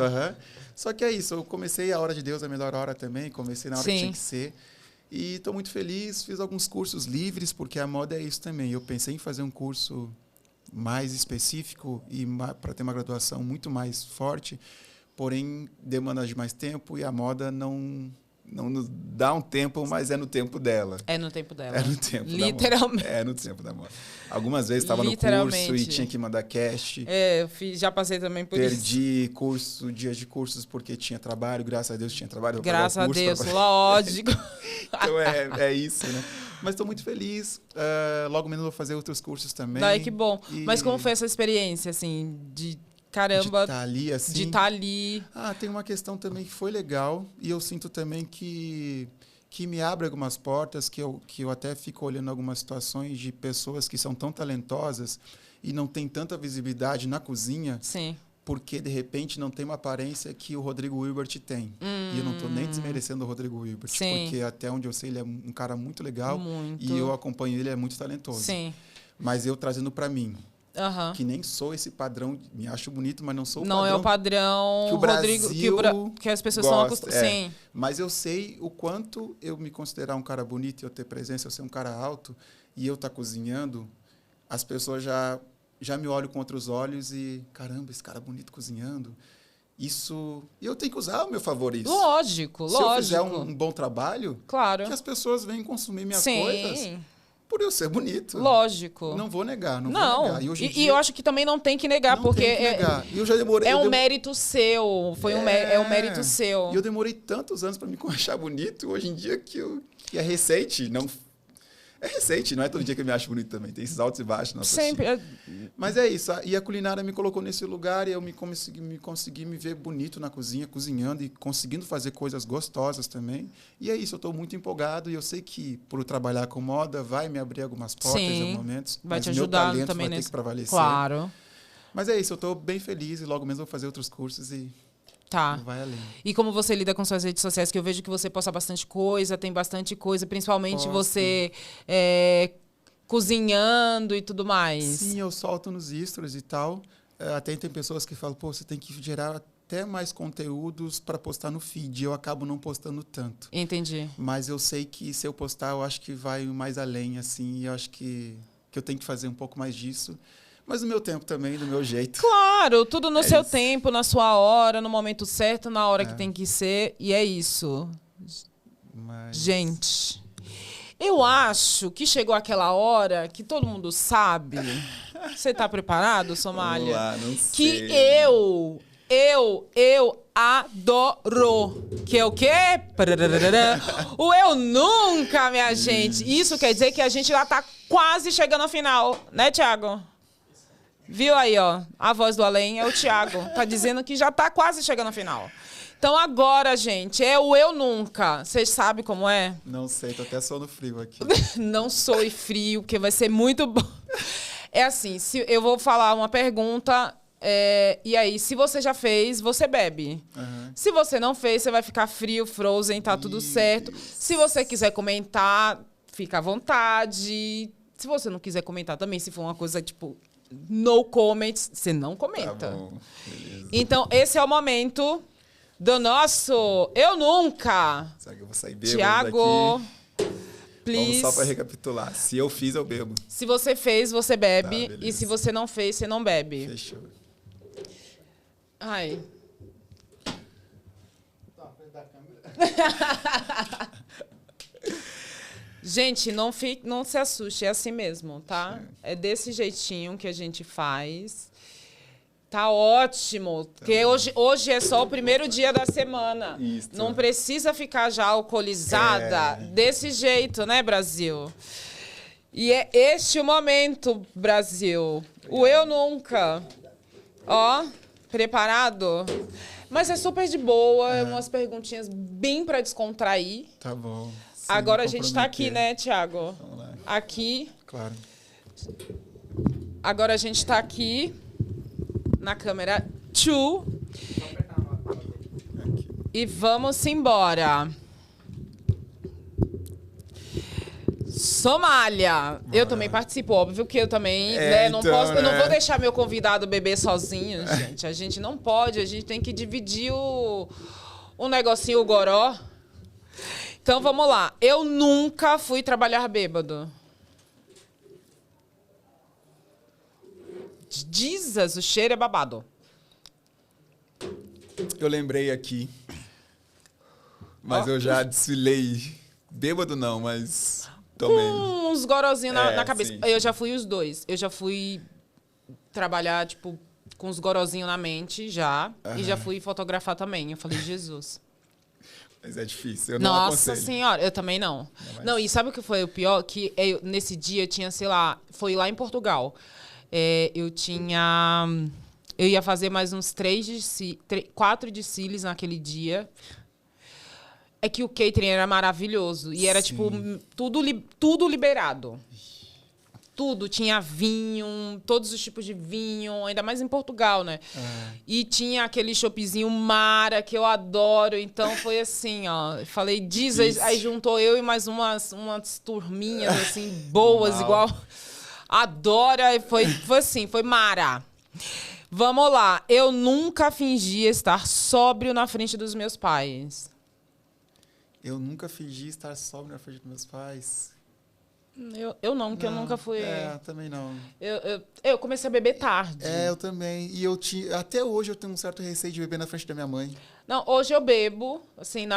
Só que é isso. Eu comecei a hora de Deus, a melhor hora também. Comecei na hora que tinha que ser. E estou muito feliz. Fiz alguns cursos livres, porque a moda é isso também. Eu pensei em fazer um curso mais específico e para ter uma graduação muito mais forte, porém demanda de mais tempo e a moda não nos dá um tempo, mas é no tempo dela. É no tempo dela. É no tempo literalmente. da moda. É no tempo da moda. Algumas vezes estava no curso e tinha que mandar cast. Eu já passei também por isso. Perdi dias de cursos porque tinha trabalho. Graças a Deus tinha trabalho. Graças a Deus, lógico. Então é isso, né? Mas estou muito feliz. Logo menos vou fazer outros cursos também. Daí que bom. Mas como foi essa experiência, assim, de caramba, estar ali, assim. de estar ali. Tem uma questão também que foi legal e eu sinto também que me abre algumas portas, que eu até fico olhando algumas situações de pessoas que são tão talentosas e não tem tanta visibilidade na cozinha. Sim. Porque, de repente, não tem uma aparência que o Rodrigo Hilbert tem. E eu não estou nem desmerecendo o Rodrigo Hilbert, Sim. porque, até onde eu sei, ele é um cara muito legal. Muito. E eu acompanho ele, é muito talentoso. Sim. Mas eu trazendo para mim, Uhum. que nem sou esse padrão, me acho bonito, mas não sou o não padrão. Não é o padrão que o Rodrigo, que as pessoas são acostumadas. Sim. Mas eu sei o quanto eu me considerar um cara bonito e eu ter presença, eu ser um cara alto, e eu estar cozinhando, as pessoas já me olham com outros olhos e, caramba, esse cara bonito cozinhando. Isso... E eu tenho que usar ao meu favor isso. Lógico. Se eu fizer um bom trabalho, claro, que as pessoas venham consumir minhas Sim. coisas por eu ser bonito. Lógico. Não vou negar, não vou negar. E eu acho que também não tem que negar, porque tem que negar. E eu já demorei... mérito seu. É um mérito seu. E eu demorei tantos anos para me achar bonito, hoje em dia que é recente, não... É recente, não é todo dia que eu me acho bonito também. Tem esses altos e baixos. Sempre. Mas é isso. E a culinária me colocou nesse lugar e eu consegui me ver bonito na cozinha, cozinhando e conseguindo fazer coisas gostosas também. E é isso, eu estou muito empolgado e eu sei que, por trabalhar com moda, vai me abrir algumas portas em alguns momentos. Vai te ajudar ajudar talento também vai ter que prevalecer. Claro. Mas é isso, eu estou bem feliz e logo mesmo vou fazer outros cursos e... Tá. Vai além. E como você lida com suas redes sociais, que eu vejo que você posta bastante coisa, tem bastante coisa, principalmente você cozinhando e tudo mais. Sim, eu solto nos stories e tal. Até tem pessoas que falam, pô, você tem que gerar até mais conteúdos para postar no feed. Eu acabo não postando tanto. Entendi. Mas eu sei que se eu postar, eu acho que vai mais além, assim. E eu acho que eu tenho que fazer um pouco mais disso. Mas no meu tempo também, do meu jeito. Claro, tudo no seu tempo, na sua hora, no momento certo, na hora que tem que ser. E é isso. Gente, eu acho que chegou aquela hora que todo mundo sabe. Você tá preparado, Somália? Vamos lá, não sei. Que eu adoro. Que é o quê? O eu nunca, minha gente. Isso quer dizer que a gente já tá quase chegando ao final, né, Thiago? Viu aí, ó? A voz do além é o Thiago. Tá dizendo que já tá quase chegando ao final. Então agora, gente, é o eu nunca. Vocês sabem como é? Não sei, tô até sono frio aqui. Não soe frio, que vai ser muito bom. É assim, se eu vou falar uma pergunta, e aí, se você já fez, você bebe. Uhum. Se você não fez, você vai ficar frio, frozen, tá tudo certo. Se você quiser comentar, fica à vontade. Se você não quiser comentar também, se for uma coisa tipo... No comments, você não comenta. Tá bom, beleza. Então, esse é o momento do nosso Eu Nunca. Será que eu vou sair bêbado Thiago, daqui? please. Vamos só para recapitular. Se eu fiz, eu bebo. Se você fez, você bebe. Tá, E se você não fez, você não bebe. Fechou. Ai. Tá, frente da câmera. Gente, não se assuste, é assim mesmo, tá? É desse jeitinho que a gente faz. Tá ótimo, porque hoje é só o primeiro dia da semana. Isso. Não precisa ficar já alcoolizada desse jeito, né, Brasil? E é este o momento, Brasil. O eu nunca. Ó, preparado? Mas é super de boa, umas perguntinhas bem para descontrair. Tá bom. Agora a gente tá aqui, né, Thiago? Vamos lá. Aqui. Claro. Agora a gente tá aqui na câmera 2. E vamos embora. Somália. Eu também participo, óbvio que eu também, né, não então, posso, eu não né? vou deixar meu convidado beber sozinho, gente. A gente não pode, a gente tem que dividir o negocinho, o goró. Então, vamos lá. Eu nunca fui trabalhar bêbado. Jesus, o cheiro é babado. Eu lembrei aqui, mas eu já desfilei. Bêbado não, mas tomei. Uns gorozinhos na cabeça. Sim. Eu já fui os dois. Eu já fui trabalhar, tipo, com os gorozinhos na mente, já. E já fui fotografar também. Eu falei, Jesus. Mas é difícil, eu não Nossa aconselho. senhora, eu também não. Não, e sabe o que foi o pior? Que nesse dia eu tinha, sei lá, foi lá em Portugal. Eu tinha Eu ia fazer mais uns 4 desfiles naquele dia. É que o catering era maravilhoso. E era, tipo, tudo liberado. Tudo. Tinha vinho, todos os tipos de vinho. Ainda mais em Portugal, né? E tinha aquele choppzinho Mara, que eu adoro. Então, foi assim, ó. Falei, diz, aí juntou eu e mais umas turminhas, assim, boas, igual... Adora. Foi assim, foi Mara. Vamos lá. Eu nunca fingi estar sóbrio na frente dos meus pais. Eu nunca fingi estar sóbrio na frente dos meus pais. Eu não, porque eu nunca fui... também não. Eu comecei a beber tarde. Eu também. E até hoje eu tenho um certo receio de beber na frente da minha mãe. Não, hoje eu bebo, assim,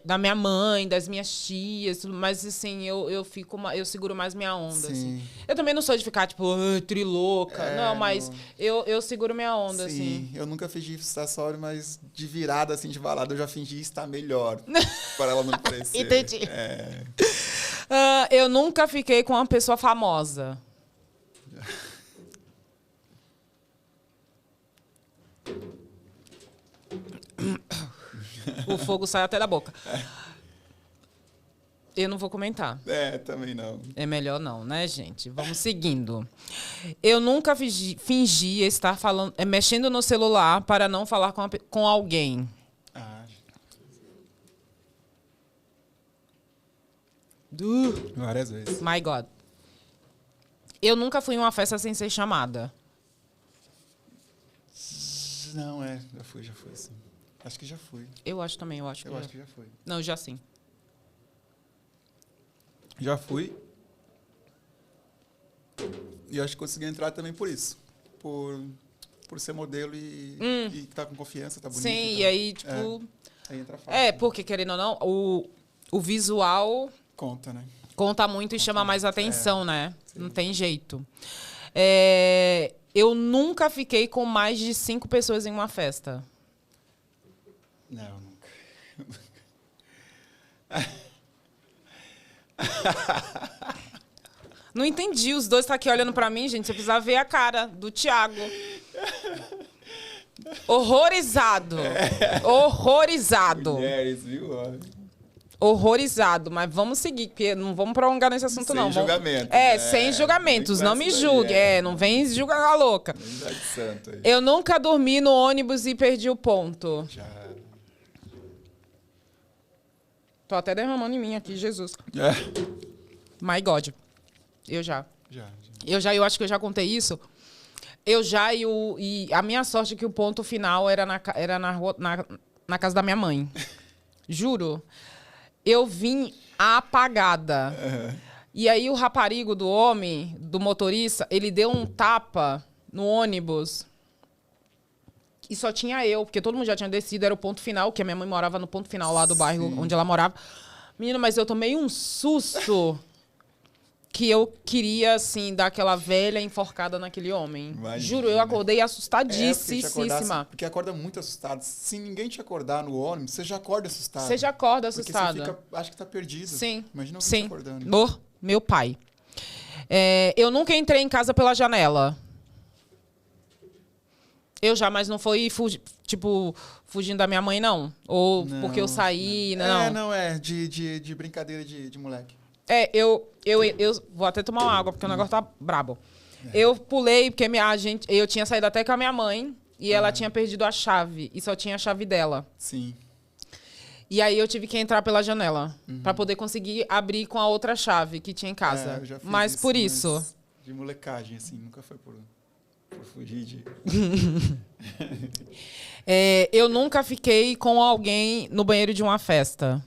da minha mãe, das minhas tias, mas, assim, eu seguro mais minha onda, assim. Eu também não sou de ficar, tipo, trilouca. Não, mas eu seguro minha onda, assim. Sim, eu nunca fingi estar sóbrio, mas de virada, assim, de balada, eu já fingi estar melhor. Para ela não parecer. Entendi. Eu nunca fiquei com uma pessoa famosa. O fogo sai até da boca. Eu não vou comentar. Também não. É melhor não, né, gente? Vamos seguindo. Eu nunca fingi estar mexendo no celular para não falar com alguém. Várias vezes. My God. Eu nunca fui em uma festa sem ser chamada. Não, já fui, sim. Acho que já fui. Eu acho também, eu acho que já fui. Não, já sim. Já fui. E acho que consegui entrar também por isso. Por ser modelo e tá com confiança, tá bonito. Sim, e aí, tipo... Aí entra fácil. Porque, querendo ou não, o visual... Conta, né? Conta muito e chama mais atenção, né? Sim. Não tem jeito. Eu nunca fiquei com mais de 5 pessoas em uma festa. Não, nunca. Não entendi. Os dois estão aqui olhando pra mim, gente. Você precisa ver a cara do Thiago. Horrorizado. Horrorizado. Mulheres, viu? Horrorizado. Mas vamos seguir, porque não vamos prolongar nesse assunto, não. Sem julgamento. Sem julgamentos. Não me julgue. Não vem julgar a louca. Santo aí. Eu nunca dormi no ônibus e perdi o ponto. Já. Tô até derramando em mim aqui, Jesus. My God. Eu já. Eu acho que eu já contei isso. E a minha sorte é que o ponto final era na casa da minha mãe. Juro. Eu vim apagada. E aí o raparigo do homem, do motorista, ele deu um tapa no ônibus. E só tinha eu, porque todo mundo já tinha descido, era o ponto final, que a minha mãe morava no ponto final lá do bairro onde ela morava. Menina, mas eu tomei um susto que eu queria, assim, dar aquela velha enforcada naquele homem. Imagina. Juro, eu acordei assustadíssima. Porque acorda muito assustado. Se ninguém te acordar no ônibus, você já acorda assustado. Você já acorda assustado. Porque você fica, acho que tá perdido. Sim. Imagina alguém te acordando. Meu pai. Eu nunca entrei em casa pela janela. Eu já, mas não foi, fugindo da minha mãe, não. Ou não, porque eu saí, não. De brincadeira de moleque. Eu vou até tomar uma água, porque o negócio tá brabo. Eu pulei, porque eu tinha saído até com a minha mãe, e ela tinha perdido a chave, e só tinha a chave dela. Sim. E aí eu tive que entrar pela janela, pra poder conseguir abrir com a outra chave que tinha em casa. Eu já fiz mas por isso... De molecagem, assim, nunca foi por fugir de... eu nunca fiquei com alguém no banheiro de uma festa.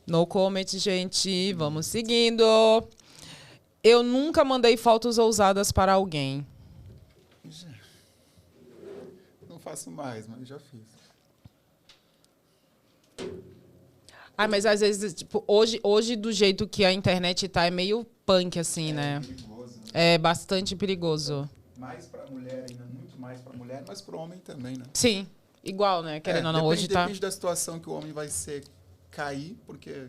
No comment, gente. Vamos seguindo. Eu nunca mandei fotos ousadas para alguém. Não faço mais, mas já fiz. Mas às vezes, tipo, hoje do jeito que a internet tá, é meio punk, assim, né? Perigoso, né? É bastante perigoso. Mais pra mulher ainda, muito mais pra mulher, mas pro homem também, né? Sim, igual, né? Querendo ou não, hoje tá... Depende da situação que o homem vai cair, porque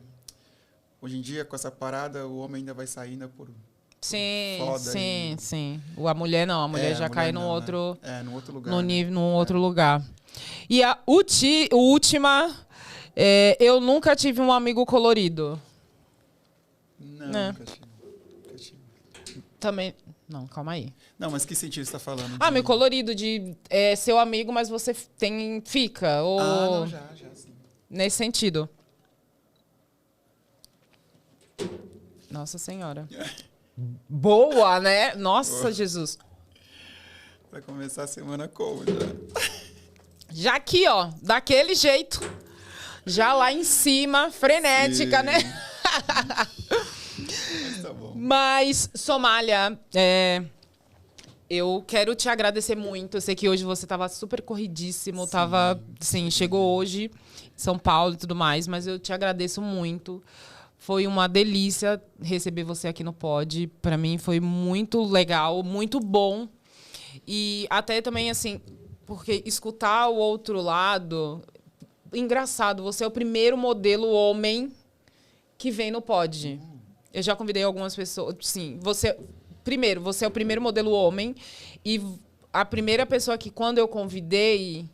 Hoje em dia, com essa parada, o homem ainda vai sair ainda por Sim, foda sim, e- sim. A mulher não, a mulher já a cai mulher no não, outro, né? No outro lugar. no né? nível, num outro lugar. E a última, eu nunca tive um amigo colorido. Não, Né? nunca tive. Nunca tive. Também. Não, calma aí. Não, mas que sentido você tá falando? Ah, amigo colorido de seu amigo, mas você fica. Ou não, já, sim. nesse sentido. Nossa Senhora. Boa, né? Nossa, Boa. Jesus. Vai começar a semana como já? Já aqui, ó, daquele jeito. Já lá em cima, frenética, Sim. né? Mas tá bom. Mas, Somália, eu quero te agradecer muito. Eu sei que hoje você estava super corridíssimo, chegou hoje em São Paulo e tudo mais, mas eu te agradeço muito. Foi uma delícia receber você aqui no Pod. Para mim foi muito legal, muito bom. E até também, assim, porque escutar o outro lado... Engraçado, você é o primeiro modelo homem que vem no Pod. Eu já convidei algumas pessoas. Sim, você é o primeiro modelo homem. E a primeira pessoa que, quando eu convidei,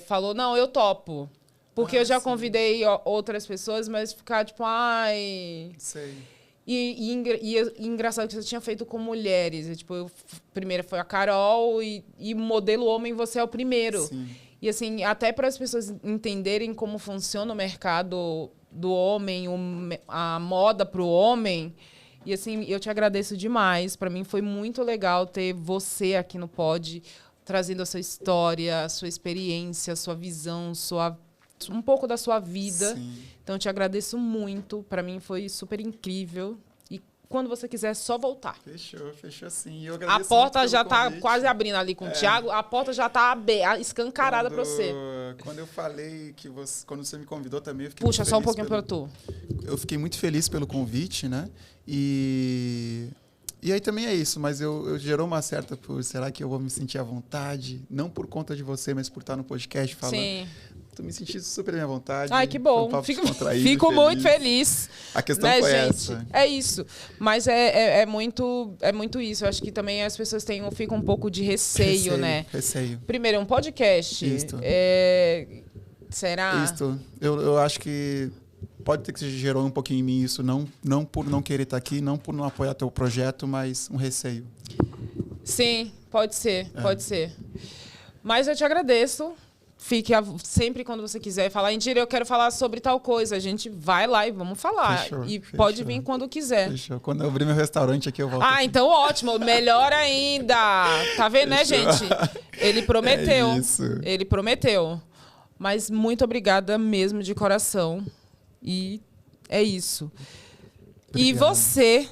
falou, não, eu topo. Porque eu já sim. convidei outras pessoas, mas ficar tipo, ai... Sei. E engraçado que você tinha feito com mulheres. Primeiro foi a Carol e modelo homem você é o primeiro. Sim. E assim, até para as pessoas entenderem como funciona o mercado do homem, a moda para o homem. E assim, eu te agradeço demais. Para mim foi muito legal ter você aqui no Pod, trazendo a sua história, a sua experiência, a sua visão, um pouco da sua vida. Sim. Então, eu te agradeço muito. Para mim foi super incrível. E quando você quiser, é só voltar. Fechou sim. E eu A agradeço porta muito já pelo tá convite. quase abrindo ali com o Thiago. A porta já tá escancarada para você. Quando eu falei quando você me convidou também, eu fiquei Puxa, muito só um feliz pouquinho para tu. Eu fiquei muito feliz pelo convite, né? E aí também é isso, mas eu gerou uma certa será que eu vou me sentir à vontade? Não por conta de você, mas por estar no podcast falando. Sim. Tô me sentindo super à minha vontade. Ai, que Foi bom. um papo Fico descontraído, muito feliz. A questão Né, foi gente? essa. É isso. Mas é muito isso. Eu acho que também as pessoas ficam um pouco de receio, né? Receio. Primeiro, é um podcast. Isto. Será? Isto. Eu acho que pode ter que gerou um pouquinho em mim isso, não por não querer estar aqui, não por não apoiar teu projeto, mas um receio. Sim, pode ser, pode ser. Mas eu te agradeço. Fique sempre quando você quiser falar. Indira, eu quero falar sobre tal coisa. A gente vai lá e vamos falar. Fechou, e fechou. pode vir quando quiser. Fechou. Quando eu abrir meu restaurante aqui, eu volto. Ah, então ótimo. Melhor ainda. Tá vendo, né, gente? Ele prometeu. É isso. Ele prometeu. Mas muito obrigada mesmo de coração. E é isso. Obrigado. E você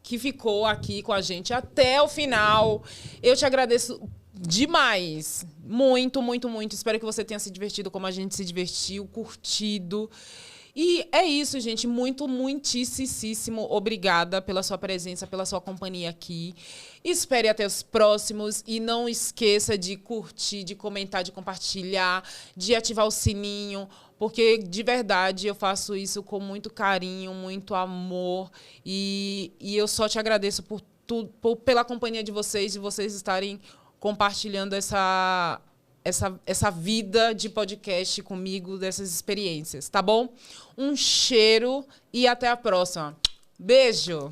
que ficou aqui com a gente até o final, eu te agradeço demais. Muito, muito, muito. Espero que você tenha se divertido como a gente se divertiu, curtido. E é isso, gente. Muitíssimo obrigada pela sua presença, pela sua companhia aqui. Espere até os próximos e não esqueça de curtir, de comentar, de compartilhar, de ativar o sininho, porque, de verdade, eu faço isso com muito carinho, muito amor. E eu só te agradeço pela companhia de vocês estarem compartilhando essa vida de podcast comigo, dessas experiências, tá bom? Um cheiro e até a próxima. Beijo!